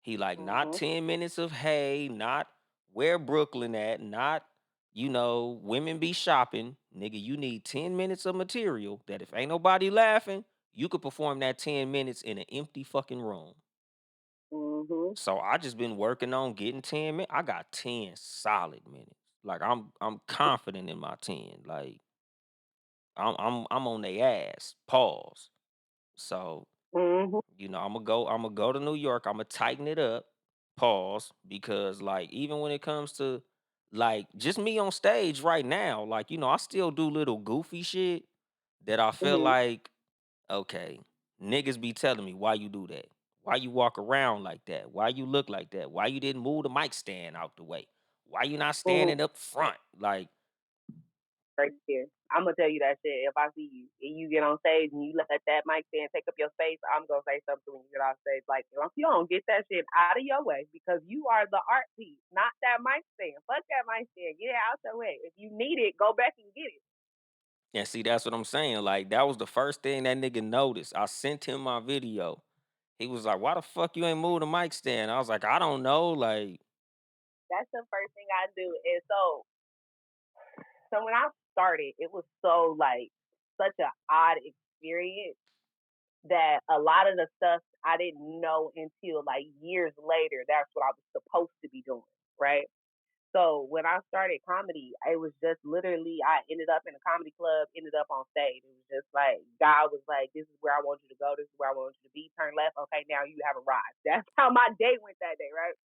He like, not Mm-hmm. 10 minutes of hey, not where Brooklyn at, not, women be shopping. Nigga, you need 10 minutes of material that if ain't nobody laughing, you could perform that 10 minutes in an empty fucking room. Mm-hmm. So I just been working on getting 10 minutes. I got 10 solid minutes. Like I'm confident in my 10. Like I'm on their ass. Pause. So, Mm-hmm. I'm gonna go to New York. I'm gonna tighten it up. Pause. Because like even when it comes to like just me on stage right now, like, I still do little goofy shit that I feel Mm-hmm. like, okay, niggas be telling me why you do that. Why you walk around like that? Why you look like that? Why you didn't move the mic stand out the way? Why you not Mm-hmm. standing up front? Like, Right here. I'm gonna tell you that shit if I see you and you get on stage and you let that mic stand take up your space. I'm gonna say something when you get off stage. Like, if you don't get that shit out of your way because you are the art piece, not that mic stand. Fuck that mic stand. Get it out your way. If you need it, go back and get it. and see, that's what I'm saying. Like, that was the first thing that nigga noticed. I sent him my video. He was like, "Why the fuck you ain't moved the mic stand?" I was like, "I don't know." Like, That's the first thing I do. And so when I started, it was so like such an odd experience that a lot of the stuff I didn't know until like years later. That's what I was supposed to be doing, right? So when I started comedy, it was just literally I ended up in a comedy club, ended up on stage. It was just like God was like, "This is where I want you to go. This is where I want you to be. Turn left. Okay, now you have arrived." That's how my day went that day, right?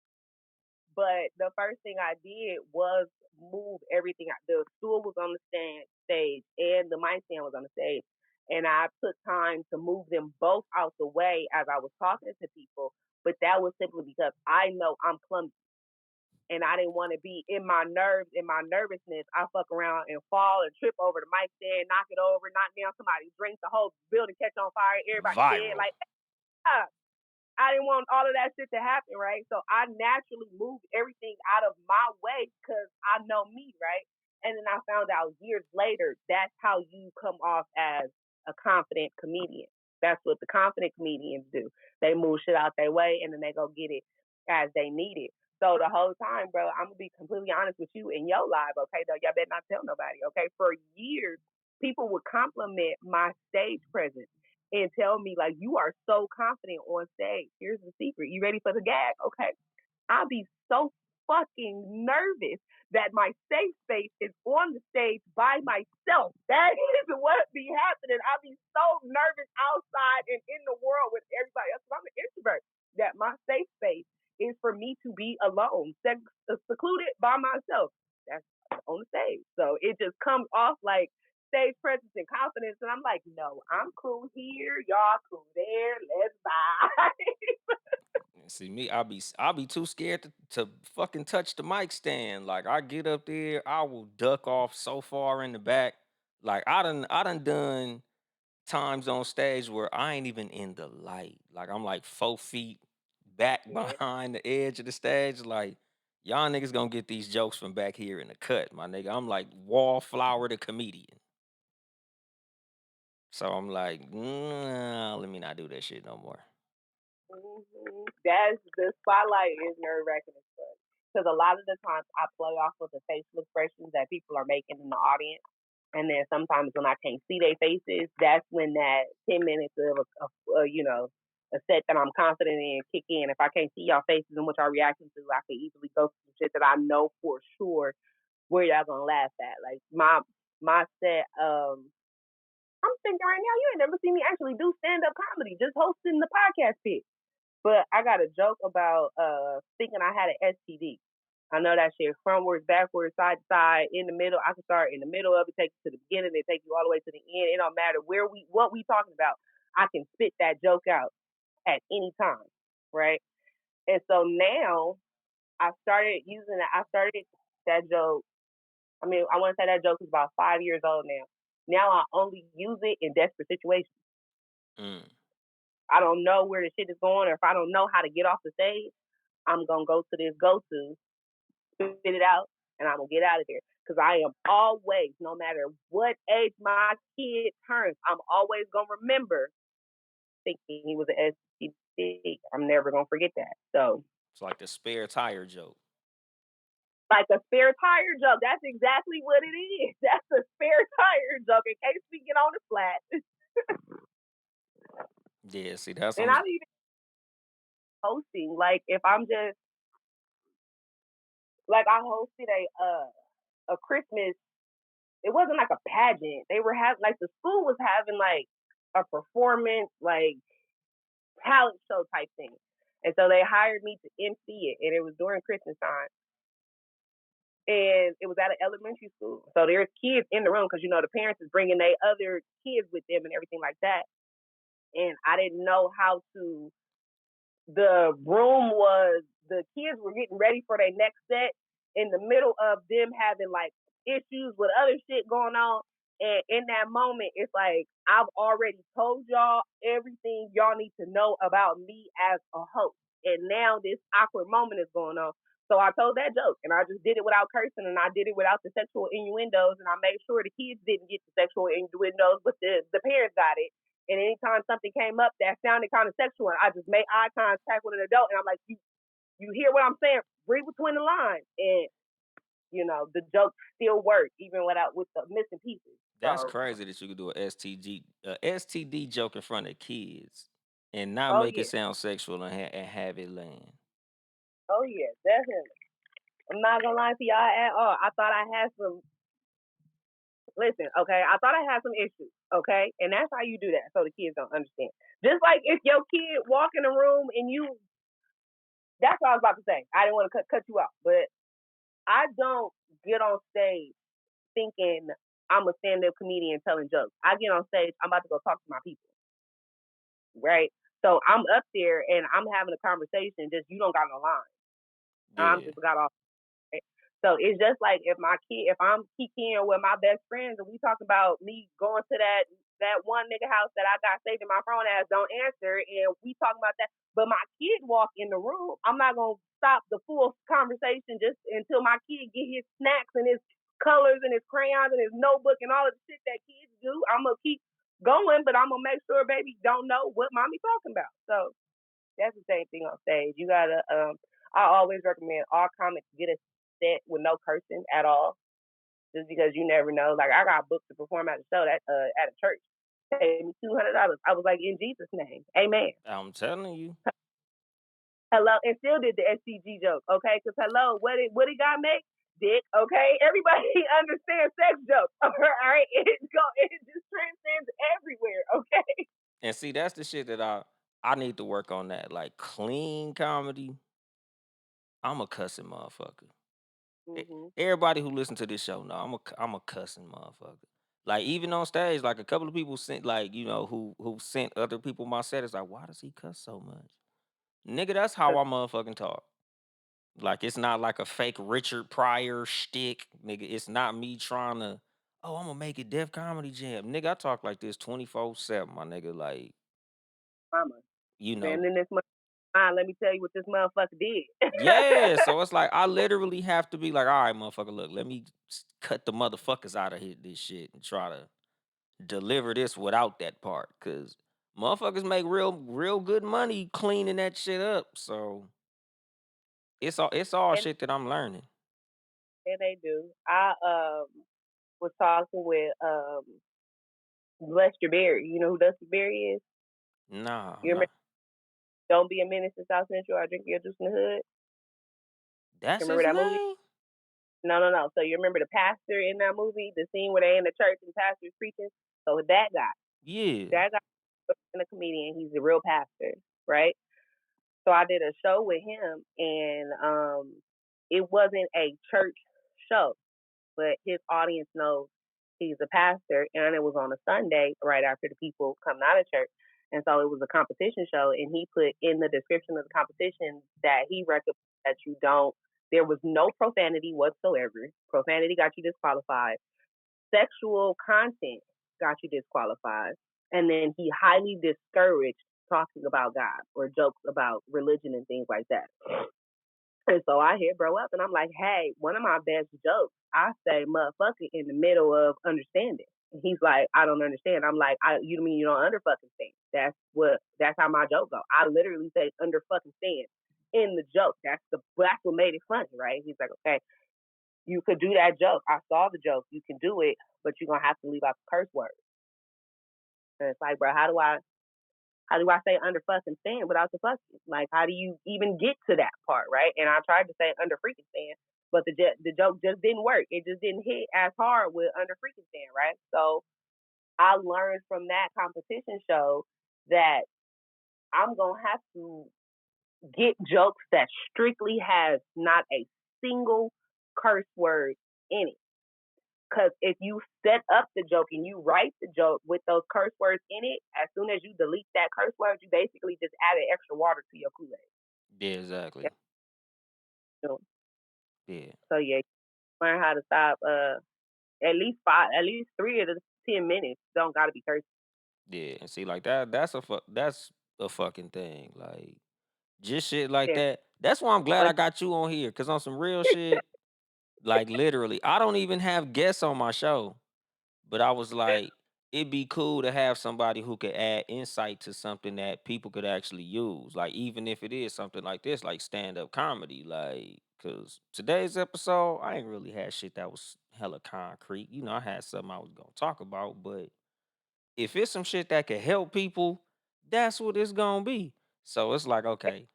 But the first thing I did was move everything. The stool was on the stage and the mic stand was on the stage. And I took time to move them both out the way as I was talking to people. But that was simply because I know I'm clumsy and I didn't want to be in my nerves, in my nervousness. I fuck around and fall and trip over the mic stand, knock it over, knock down somebody, drink the whole building, catch on fire, everybody dead. viral. Like, ah, I didn't want all of that shit to happen, right? So I naturally moved everything out of my way because I know me, right? And then I found out years later that's how you come off as a confident comedian. That's what the confident comedians do. They move shit out their way and then they go get it as they need it. So the whole time, bro, I'm gonna be completely honest with you in your live, okay? Though y'all better not tell nobody, okay? For years, people would compliment my stage presence and tell me like, you are so confident on stage. Here's the secret. You ready for the gag? Okay. I'll be so fucking nervous that my safe space is on the stage by myself. That is what be happening. I'll be so nervous outside and in the world with everybody else. I'm an introvert. That my safe space is for me to be alone, secluded by myself. That's on the stage. So it just comes off like stage presence and confidence, and I'm like, no, I'm cool here, y'all cool there. Let's vibe. See me, I'll be too scared to fucking touch the mic stand. Like I get up there, I will duck off so far in the back. Like I done times on stage where I ain't even in the light. Like I'm like 4 feet back Yeah. behind the edge of the stage. Like y'all niggas gonna get these jokes from back here in the cut, my nigga. I'm like wallflower the comedian. So I'm like, nah, let me not do that shit no more. That's the spotlight is nerve wracking as fuck. Because a lot of the times I play off of the facial expressions that people are making in the audience. And then sometimes when I can't see their faces, that's when that 10 minutes of a set that I'm confident in kick in. If I can't see y'all faces and what y'all reacting to, I can easily go to some shit that I know for sure where y'all gonna laugh at. Like my set, I'm thinking right now, you ain't never seen me actually do stand up comedy, just hosting the podcast pit. But I got a joke about thinking I had an STD. I know that shit frontwards, backwards, side to side, in the middle. I can start in the middle of it, take you to the beginning, then take you all the way to the end. It don't matter what we talking about. I can spit that joke out at any time, right? And so now I started using that. I started that joke. I mean, I want to say that joke is about 5 years old now. Now I only use it in desperate situations. Mm. I don't know where the shit is going, or if I don't know how to get off the stage, I'm gonna go to this go to, spit it out, and I'm gonna get out of there. Because I am always, no matter what age my kid turns, I'm always gonna remember thinking he was an STD. I'm never gonna forget that. So, It's like the spare tire joke. like a spare tire joke, that's exactly what it is. That's a spare tire joke in case we get on the flat. Yeah, see, that's And I'm I'm even hosting, like if I'm just like I hosted a Christmas. It wasn't like a pageant. They were having like the school was having like a performance, like talent show type thing. And so they hired me to MC it, and it was during Christmas time. And it was at an elementary school. So there's kids in the room because, the parents is bringing their other kids with them and everything like that. And I didn't know how to, the room was, the kids were getting ready for their next set in the middle of them having like issues with other shit going on. And in that moment, it's like, I've already told y'all everything y'all need to know about me as a host. And now this awkward moment is going on. So I told that joke and I just did it without cursing and I did it without the sexual innuendos and I made sure the kids didn't get the sexual innuendos, but the parents got it. And anytime something came up that sounded kind of sexual, I just made eye contact with an adult and I'm like, you hear what I'm saying? Read between the lines. And the joke still worked even with the missing pieces. That's So, crazy that you could do STD joke in front of kids and not oh make it yeah, sound sexual and have it land. oh yeah, definitely. I'm not gonna lie to y'all at all. I thought I had some. Listen, okay, I thought I had some issues, okay, and that's how you do that, so the kids don't understand. Just like if your kid walk in a room and you, that's what I was about to say. I didn't want to cut you off, but I don't get on stage thinking I'm a stand-up comedian telling jokes. I get on stage, I'm about to go talk to my people, right? So I'm up there and I'm having a conversation. Just you don't got no line. I'm Yeah. just got off. Right? So it's just like if I'm kicking with my best friends and we talk about me going to that one nigga house that I got saved in my phone as don't answer, and we talking about that, but my kid walk in the room, I'm not gonna stop the full conversation just until my kid get his snacks and his colors and his crayons and his notebook and all of the shit that kids do. I'm gonna keep going, but I'm gonna make sure baby don't know what mommy talking about. So that's the same thing on stage. You gotta I always recommend all comics get a set with no cursing at all. Just because you never know. Like I got booked to perform at a show at a church. Paid me $200. I was like, in Jesus' name, amen. I'm telling you. Hello, and still did the SCG joke, okay? Because hello, what did God make? Dick, okay? Everybody understands sex jokes, all right? It just transcends everywhere, okay? And see, that's the shit that I need to work on that. Like clean comedy. I'm a cussing motherfucker. Mhm. Everybody who listen to this show know I'm a cussing motherfucker. Like even on stage, like a couple of people sent like who sent other people my set. It's like, why does he cuss so much, nigga? That's how I motherfucking talk. Like it's not like a fake Richard Pryor shtick, nigga. It's not me trying to. Oh, I'm gonna make it Def Comedy Jam, nigga. I talk like this 24/7, my nigga. Like Mama, you know, been in this mind. Let me tell you what this motherfucker did. yeah. So it's like I literally have to be like, all right, motherfucker, look, let me cut the motherfuckers out of here, this shit, and try to deliver this without that part, cause motherfuckers make real good money cleaning that shit up. So it's all and, shit that I'm learning. and they do. I was talking with Lester Berry. You know who Lester Berry is? Nah, You nah. remember Don't Be a Menace to South Central, I Drink Your Juice in the Hood? That's You remember his that movie? name? No, no, no. So you remember the pastor in that movie, the scene where they in the church and the pastor's preaching? So Yeah. that guy and a comedian, he's a real pastor, right? So I did a show with him, and it wasn't a church show, but his audience knows he's a pastor, and it was on a Sunday right after the people come out of church. And so it was a competition show, and he put in the description of the competition that he recommends that you don't, there was no profanity whatsoever. Profanity got you disqualified. Sexual content got you disqualified. And then he highly discouraged talking about God or jokes about religion and things like that. And so I hear bro up and I'm like, hey, one of my best jokes, I say motherfucker in the middle of understanding. And he's like, I don't understand. I'm like, you mean you don't under fucking stand? That's how my joke go. I literally say under fucking stand in the joke. That's what made it funny, right? He's like, okay, you could do that joke. I saw the joke. You can do it, but you're gonna have to leave out the curse words. And it's like, bro, how do I say under fucking stand without the fucking? Like, how do you even get to that part, right? And I tried to say under freaking stand, but the joke just didn't work. It just didn't hit as hard with under freaking stand, right? So I learned from that competition show that I'm gonna have to get jokes that strictly has not a single curse word in it. Because if you set up the joke and you write the joke with those curse words in it, as soon as you delete that curse word, you basically just added extra water to your Kool-Aid. Yeah, exactly. So, Yeah. so yeah, learn how to stop. At least 3 of the 10 minutes don't gotta be cursing. Yeah. And see, like that's a fucking thing. Like just shit like Yeah, that. That's why I'm glad I got you on here. Cause on some real shit, like literally, I don't even have guests on my show. But I was like, it'd be cool to have somebody who could add insight to something that people could actually use. Like, even if it is something like this, like stand-up comedy. Like, cause today's episode, I ain't really had shit that was hella concrete. I had something I was gonna talk about, but if it's some shit that could help people, that's what it's gonna be. So it's like, okay,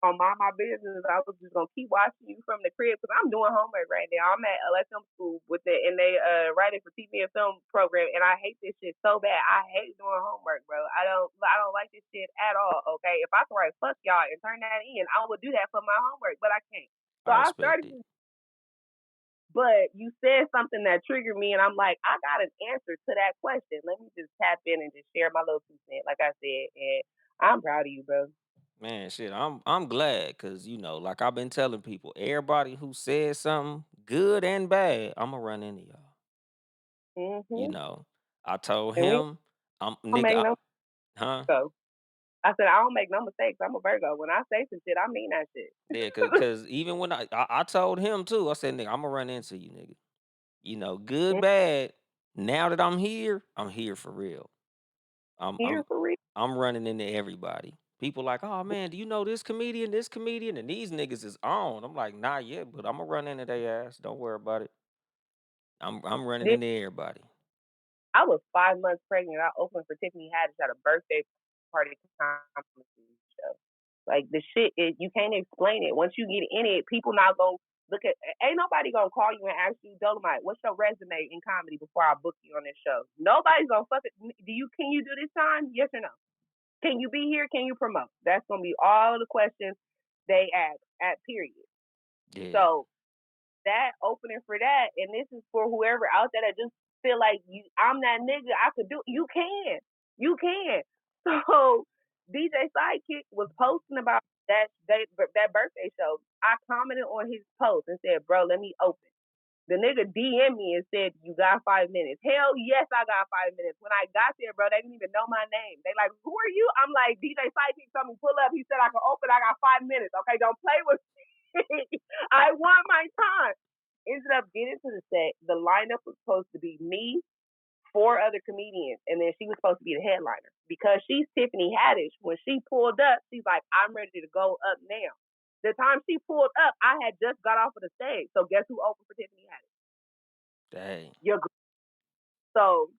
on my business, I was just gonna keep watching you from the crib because I'm doing homework right now. I'm at LSM school with it, and they writing for TV and film program, and I hate this shit so bad. I hate doing homework, bro. I don't like this shit at all. Okay, if I could write fuck y'all and turn that in, I would do that for my homework, but I can't. So I I respect started, it. but you said something that triggered me, and I'm like, I got an answer to that question. Let me just tap in and just share my little 2 cents, like I said, and I'm proud of you, bro. Man, shit, I'm glad because like I've been telling people, everybody who said something good and bad, I'ma run into y'all. You Mhm. know, I told And we him, I'm don't nigga, make no huh? so I said I don't make no mistakes. I'm a Virgo. When I say some shit, I mean that shit. Yeah, cause even when I told him too, I said, nigga, I'ma run into you, nigga. Good, Mm, bad. Now that I'm here for real. I'm here I'm for real. I'm running into everybody. People like, oh man, do you know this comedian, and these niggas is on. I'm like, not yet, but I'm gonna run into their ass. Don't worry about it. I'm running into everybody. I was 5 months pregnant. I opened for Tiffany Haddish at a birthday party comedy show. Like the shit is, you can't explain it. Once you get in it, people not gonna look at. Ain't nobody gonna call you and ask you, Dolemite, what's your resume in comedy before I book you on this show? Nobody's gonna fuck it. Do you? Can you do this time? Yes or no? Can you be here? Can you promote? That's gonna be all the questions they ask at period. Yeah. So that opening for that, and this is for whoever out there that just feel like I'm that nigga. I could do. You can. So DJ Sidekick was posting about that birthday show. I commented on his post and said, "Bro, let me open." The nigga DM me and said, "You got 5 minutes." Hell yes, I got 5 minutes. When I got there, bro, they didn't even know my name. They like, "Who are you?" I'm like, "DJ Sidekick told me pull up. He said I can open. I got 5 minutes. Okay, don't play with me." I want my time. Ended up getting to the set. The lineup was supposed to be me, four other comedians, and then she was supposed to be the headliner. Because she's Tiffany Haddish, when she pulled up, she's like, "I'm ready to go up now." The time she pulled up, I had just got off of the stage. So guess who opened for Tiffany Haddish? Dang. Your so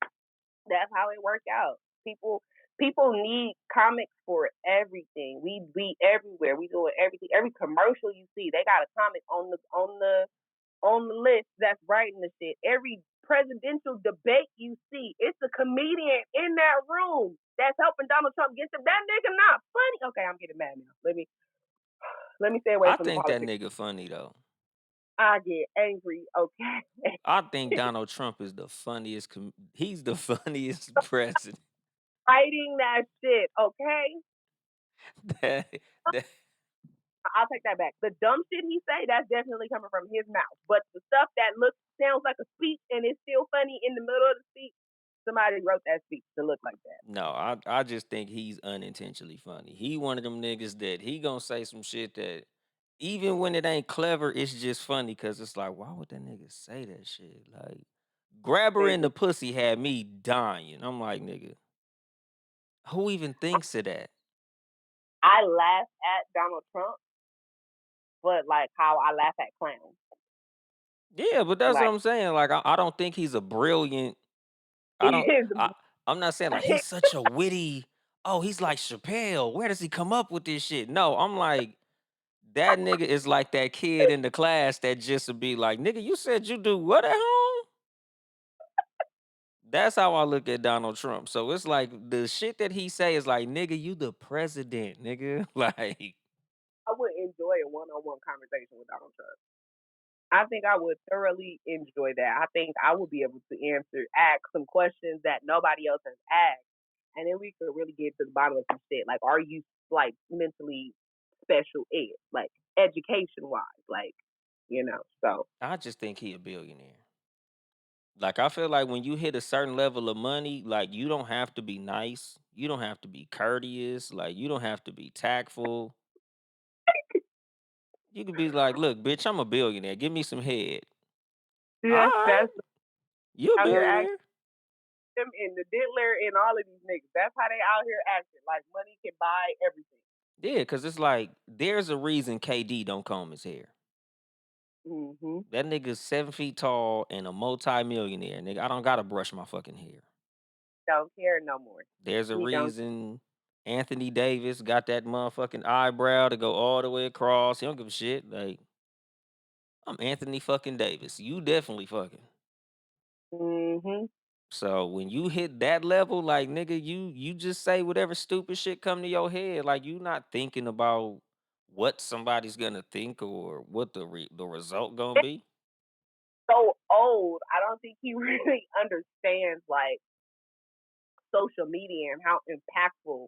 that's how it worked out. People need comics for everything. We everywhere. We doing everything. Every commercial you see, they got a comic on the list that's writing the shit. Every presidential debate you see, it's a comedian in that room that's helping Donald Trump get them. That nigga not funny. Okay, I'm getting mad now. Let me stay away I from the think that politics. nigga funny though. I get angry. Okay. I think Donald Trump is the funniest. He's the funniest president. Writing that shit. Okay. that, that, I'll take that back. The dumb shit he say, that's definitely coming from his mouth. But the stuff that sounds like a speech and is still funny in the middle of the speech, somebody wrote that speech to look like that. no, I just think he's unintentionally funny. He one of them niggas that he gonna say some shit that even when it ain't clever, it's just funny because it's like, why would that nigga say that shit? Like, grab her in Crazy. the pussy had me dying. I'm like, nigga, who even thinks of that? I laugh at Donald Trump, but like how I laugh at clowns. Yeah, but that's what Like I'm saying. Like, I don't think he's a brilliant. I he don't. is I'm not saying like he's such a witty. Oh, he's like Chappelle. Where does he come up with this shit? No, I'm like that nigga is like that kid in the class that just would be like, nigga, you said you do what at home? That's how I look at Donald Trump. So it's like the shit that he say is like, nigga, you the president, nigga. Like, I would enjoy a one on one conversation with Donald Trump. I think I would thoroughly enjoy that. I think I would be able to ask some questions that nobody else has asked, and then we could really get to the bottom of some shit. Like, are you like mentally special ed, like education wise, like So I just think he a billionaire. Like, I feel like when you hit a certain level of money, like you don't have to be nice. You don't have to be courteous. Like, you don't have to be tactful. You could be like, look, bitch, I'm a billionaire. Give me some head. All right. that's You a out here acting billionaire. them and the diddler and all of these niggas. That's how they out here acting. Like money can buy everything. Yeah, because it's like there's a reason KD don't comb his hair. Hmm. That nigga's 7 feet tall and a multi-millionaire. Nigga, I don't gotta brush my fucking hair. Don't care no more. There's a He don't. reason Anthony Davis got that motherfucking eyebrow to go all the way across. He don't give a shit. Like, I'm Anthony fucking Davis. You definitely fucking. Hmm. So when you hit that level, like nigga, you just say whatever stupid shit come to your head. Like you not thinking about what somebody's gonna think or what the result gonna be. So old. I don't think he really understands like social media and how impactful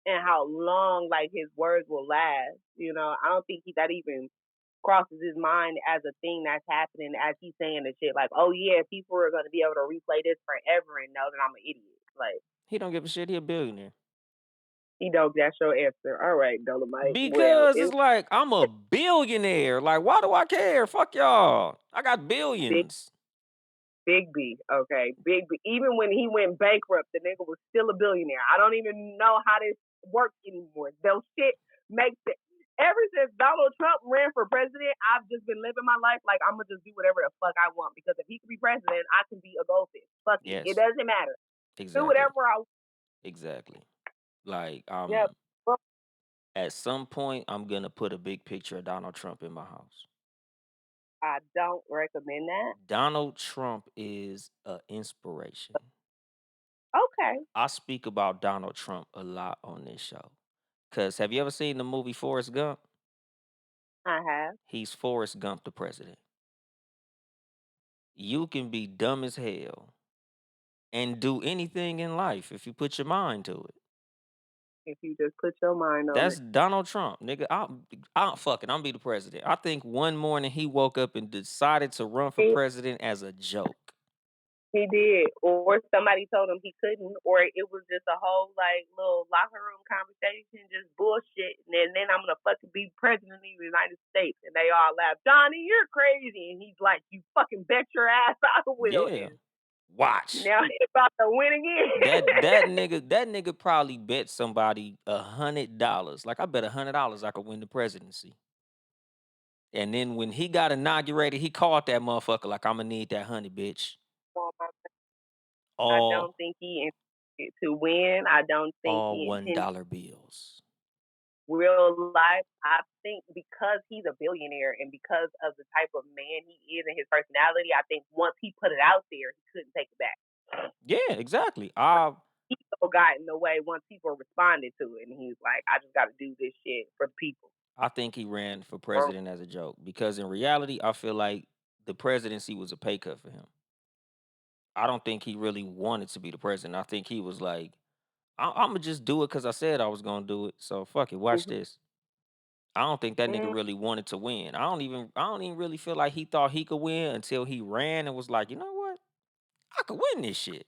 and how long like his words will last. I don't think that even crosses his mind as a thing that's happening as he's saying the shit. Like, oh yeah, people are gonna be able to replay this forever and know that I'm an idiot. Like, He don't give a shit. He a billionaire. he don't. That's your answer. All right, Dolomite. Well, Because it's it's like I'm a billionaire. Like, why do I care? Fuck y'all. I got big, billions. big B. Okay, big B. Even when he went bankrupt, the nigga was still a billionaire. I don't even know how this works anymore. Those shit makes it. Ever since Donald Trump ran for president, I've just been living my life like I'm gonna just do whatever the fuck I want because if he can be president, I can be a goldfish. Fuck it, it Yes, doesn't matter. Do exactly. whatever I want. Exactly. Like, Yep. Well, at some point, I'm gonna put a big picture of Donald Trump in my house. I don't recommend that. Donald Trump is an inspiration. Okay, I speak about Donald Trump a lot on this show. Cause have you ever seen the movie Forrest Gump? I have. He's Forrest Gump, the president. You can be dumb as hell and do anything in life if you put your mind to it. If you just put your mind on That's it. Donald Trump, nigga. I fuck it. I'm be the president. I think one morning he woke up and decided to run for He, president as a joke. he did, or somebody told him he couldn't, or it was just a whole like little locker room conversation, just bullshit. And then I'm gonna fucking be president of the United States, and they all laugh. Johnny, you're crazy, and he's like, you fucking bet your ass I will. Yeah. And Watch. now he's about to win again. That nigga probably bet somebody $100. Like I bet $100 I could win the presidency. And then when he got inaugurated, he called that motherfucker like I'ma need that honey, bitch. I All don't think he intended to win. I don't think all he one intended dollar bills. real life. I think because he's a billionaire and because of the type of man he is and his personality, I think once he put it out there, he couldn't take it back. Yeah, exactly. People got in the way once people responded to it, and he's like, "I just got to do this shit for the people." I think he ran for Or, president as a joke because in reality, I feel like the presidency was a pay cut for him. I don't think he really wanted to be the president. I think he was like, I'm gonna just do it because I said I was gonna do it. So fuck it. Watch mm-hmm, this. I don't think that nigga mm, really wanted to win. I don't even really feel like he thought he could win until he ran and was like, you know what? I could win this shit.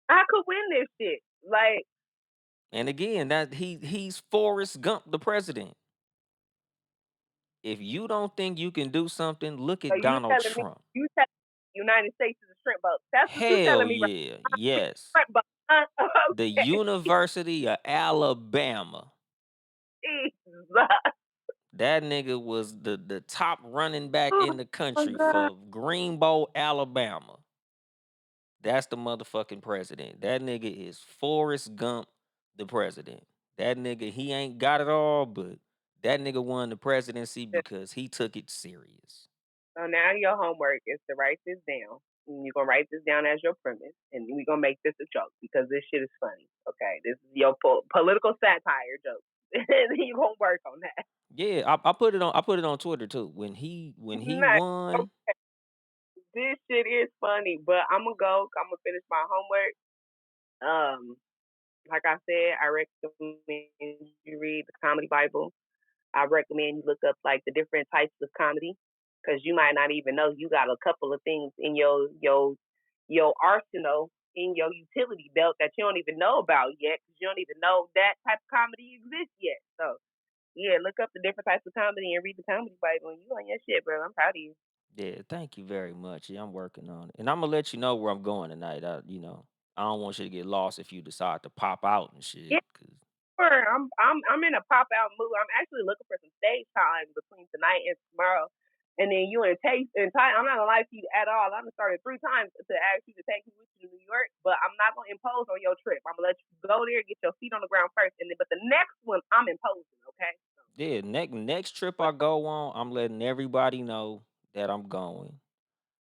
I could win this shit. Like, And again, that he's Forrest Gump, the president. If you don't think you can do something, look so at Donald Trump. you telling me the United States is a shrimp boat? That's what you Hell telling me, right? yeah. Yes. Shrimp boat. Huh? The Okay. University of Alabama. Jesus. That nigga was the top running back Oh in the my country god. for Greenbow, Alabama. That's the motherfucking president. That nigga is Forrest Gump, the president. That nigga, he ain't got it all, but that nigga won the presidency because he took it serious. So now your homework is to write this down. And you're gonna write this down as your premise, and we're gonna make this a joke because this shit is funny. Okay, this is your political satire joke. You gonna work on that. Yeah, I put it on Twitter too. When he Nice. won, This shit is funny, but I'm gonna go. I'm gonna finish my homework. Um, like I said, I recommend you read the Comedy Bible. I recommend you look up like the different types of comedy because you might not even know you got a couple of things in your arsenal in your utility belt that you don't even know about yet because you don't even know that type of comedy exists yet. So yeah, look up the different types of comedy and read the Comedy Bible and you on your shit, bro. I'm proud of you. yeah, thank you very much. Yeah, I'm working on it. And I'm gonna let you know where I'm going tonight. I don't want you to get lost if you decide to pop out and shit. Yeah, sure. I'm in a pop out mood. I'm actually looking for some stage time between tonight and tomorrow. And then you and Taste and Ty, I'm not gonna lie to you at all. I'm gonna started 3 times to ask you to take me with you to New York, but I'm not gonna impose on your trip. I'm gonna let you go there, get your feet on the ground first, and then but the next one I'm imposing, okay? Yeah, next trip I go on, I'm letting everybody know that I'm going.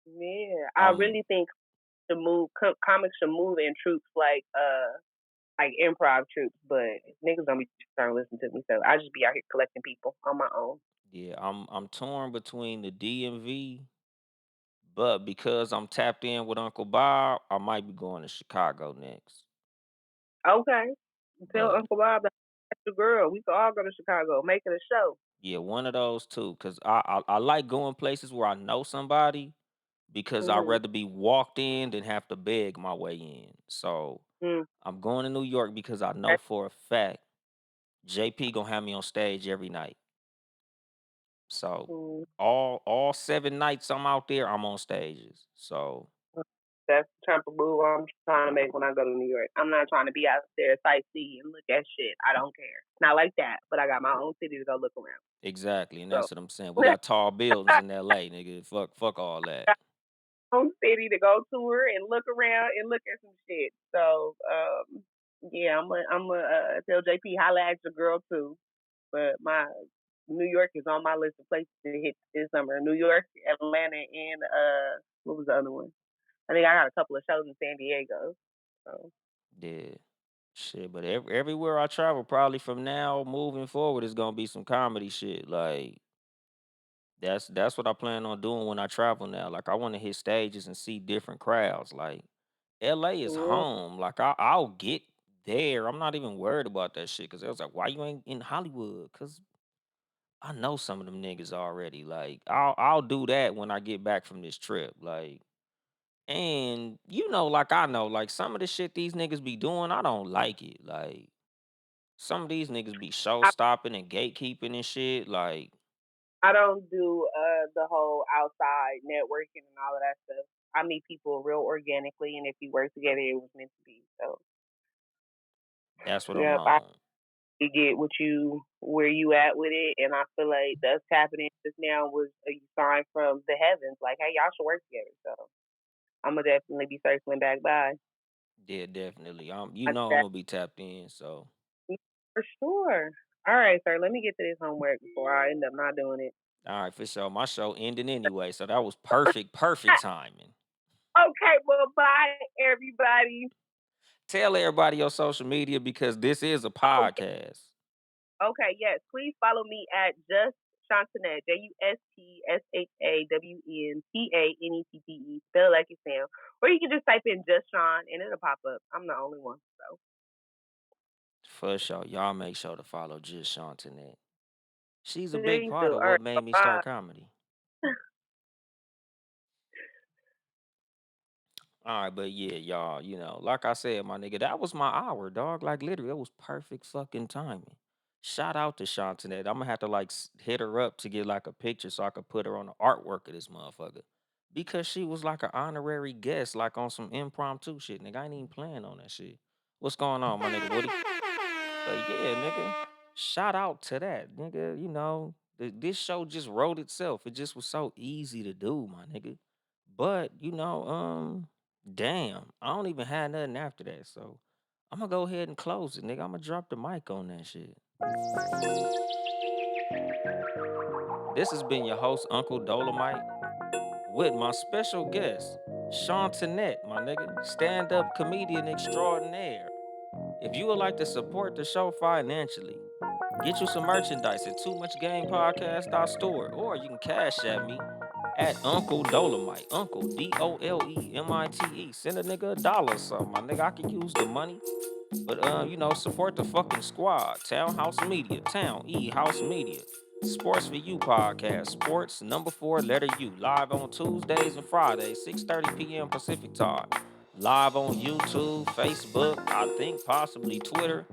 Yeah, I Um, really think comics should move in troops like improv troops, but niggas don't be trying to listen to me, so I just be out here collecting people on my own. yeah, I'm torn between the DMV, but because I'm tapped in with Uncle Bob, I might be going to Chicago next. Okay, tell But Uncle Bob that. the girl. We could all go to Chicago, make it a show. Yeah, one of those two. Cause I like going places where I know somebody because I'd Mhm. rather be walked in than have to beg my way in. So Mm. I'm going to New York because I know That's for a fact JP gonna have me on stage every night. So cool. all 7 nights I'm out there, I'm on stages. So That's the type of move I'm trying to make when I go to New York. I'm not trying to be out there sightsee and look at shit. I don't care. Not like that, but I got my own city to go look around. exactly, and So that's what I'm saying. We got tall buildings in LA, nigga. Fuck all that. own city to go tour and look around and look at some shit. So yeah, I'm tell JP holla at your girl too. But my New York is on my list of places to hit this summer. New York, Atlanta, and what was the other one? I think I got a couple of shows in San Diego. So Yeah. Shit, but everywhere I travel, probably from now moving forward, is gonna be some comedy shit. Like that's what I plan on doing when I travel now. Like I want to hit stages and see different crowds. Like LA is yeah, home. Like I'll get there. I'm not even worried about that shit. Cause it was like, why you ain't in Hollywood? Cause I know some of them niggas already. Like I'll do that when I get back from this trip. Like and like I know, like some of the shit these niggas be doing, I don't like it. Like some of these niggas be show I, stopping and gatekeeping and shit. Like I don't do the whole outside networking and all of that stuff. I meet people real organically, and if we work together, it was meant to be. So, that's what I'm yep, I on. get what you where you at with it, and I feel like that's happening just now was a sign from the heavens, like, hey, y'all should work together. So, I'm gonna definitely be circling back by. Yeah, definitely. I I'm that gonna be tapped in. So for sure. All right, sir. Let me get to this homework before I end up not doing it. all right, for sure. My show ending anyway, so that was perfect timing. Okay, well, bye, everybody. Tell everybody your social media because this is a Oh, podcast. okay, yes. Please follow me at Just Shawntanette, JUSTSHAWNTANETTE. Spell like it sounds. Or you can just type in Just Sean and it'll pop up. I'm the only one. So For sure. Y'all make sure to follow Just Shawntanette. She's a big please part do. of All right, what made me bye. start comedy. All right, but yeah, y'all, like I said, my nigga, that was my hour, dog. Like literally, it was perfect fucking timing. Shout out to Shantanette. I'm gonna have to like hit her up to get like a picture so I could put her on the artwork of this motherfucker. Because she was like an honorary guest, like on some impromptu shit, nigga. I ain't even playing on that shit. What's going on, my nigga Woody? But yeah, nigga, shout out to that, nigga. This show just wrote itself. It just was so easy to do, my nigga. But damn, I don't even have nothing after that. So I'm gonna go ahead and close it, nigga. I'm gonna drop the mic on that shit. This has been your host, Uncle Dolemite, with my special guest, Shawntanette, my nigga, stand-up comedian extraordinaire. If you would like to support the show financially, get you some merchandise at toomuchgamepodcast.store, or you can cash at me at Uncle Dolemite. Uncle Dolemite. Send a nigga $1 or something. My nigga, I can use the money. But support the fucking squad. Townhouse Media. Town E House Media. Sports for You podcast. Sports number 4 letter U. Live on Tuesdays and Fridays, 6:30 p.m. Pacific time. Live on YouTube, Facebook, I think possibly Twitter,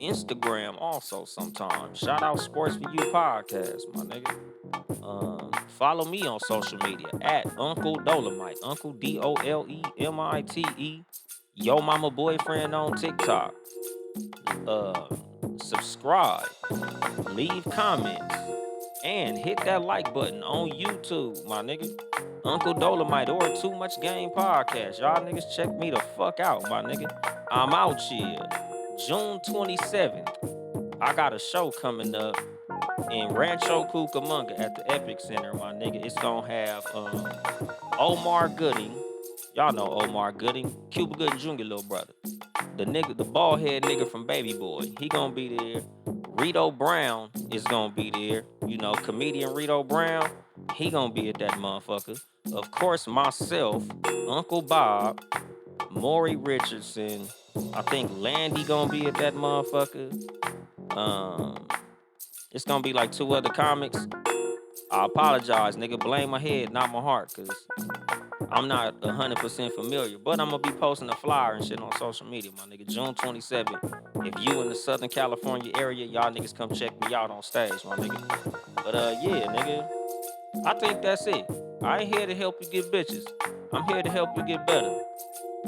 Instagram also sometimes. Shout out Sports for You podcast, my nigga. Follow me on social media at Uncle Dolemite. Uncle Dolemite. Yo mama boyfriend on TikTok. Uh, Subscribe, leave comments, and hit that like button on YouTube, my nigga. Uncle Dolemite or Too Much Game Podcast. Y'all niggas check me the fuck out, my nigga. I'm out here. June 27th. I got a show coming up in Rancho Cucamonga at the Epic Center, my nigga. It's gonna have Omar Gooding. Y'all know Omar Gooding, Cuba Gooding Jr. little brother. The bald head nigga from Baby Boy. He gonna be there. Rito Brown is gonna be there. Comedian Rito Brown. He gonna be at that motherfucker. Of course, myself, Uncle Bob, Maury Richardson. I think Landy gonna be at that motherfucker. Um, it's gonna be like 2 other comics. I apologize, nigga. Blame my head, not my heart, cause I'm not 100% familiar. But I'm gonna be posting a flyer and shit on social media, my nigga. June 27th. If you in the Southern California area, y'all niggas come check me out on stage, my nigga. But yeah, nigga. I think that's it. I ain't here to help you get bitches. I'm here to help you get better.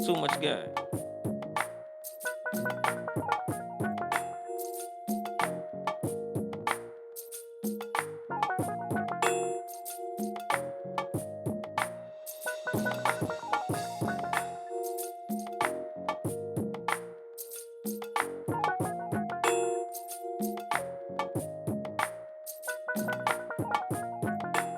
Too much game.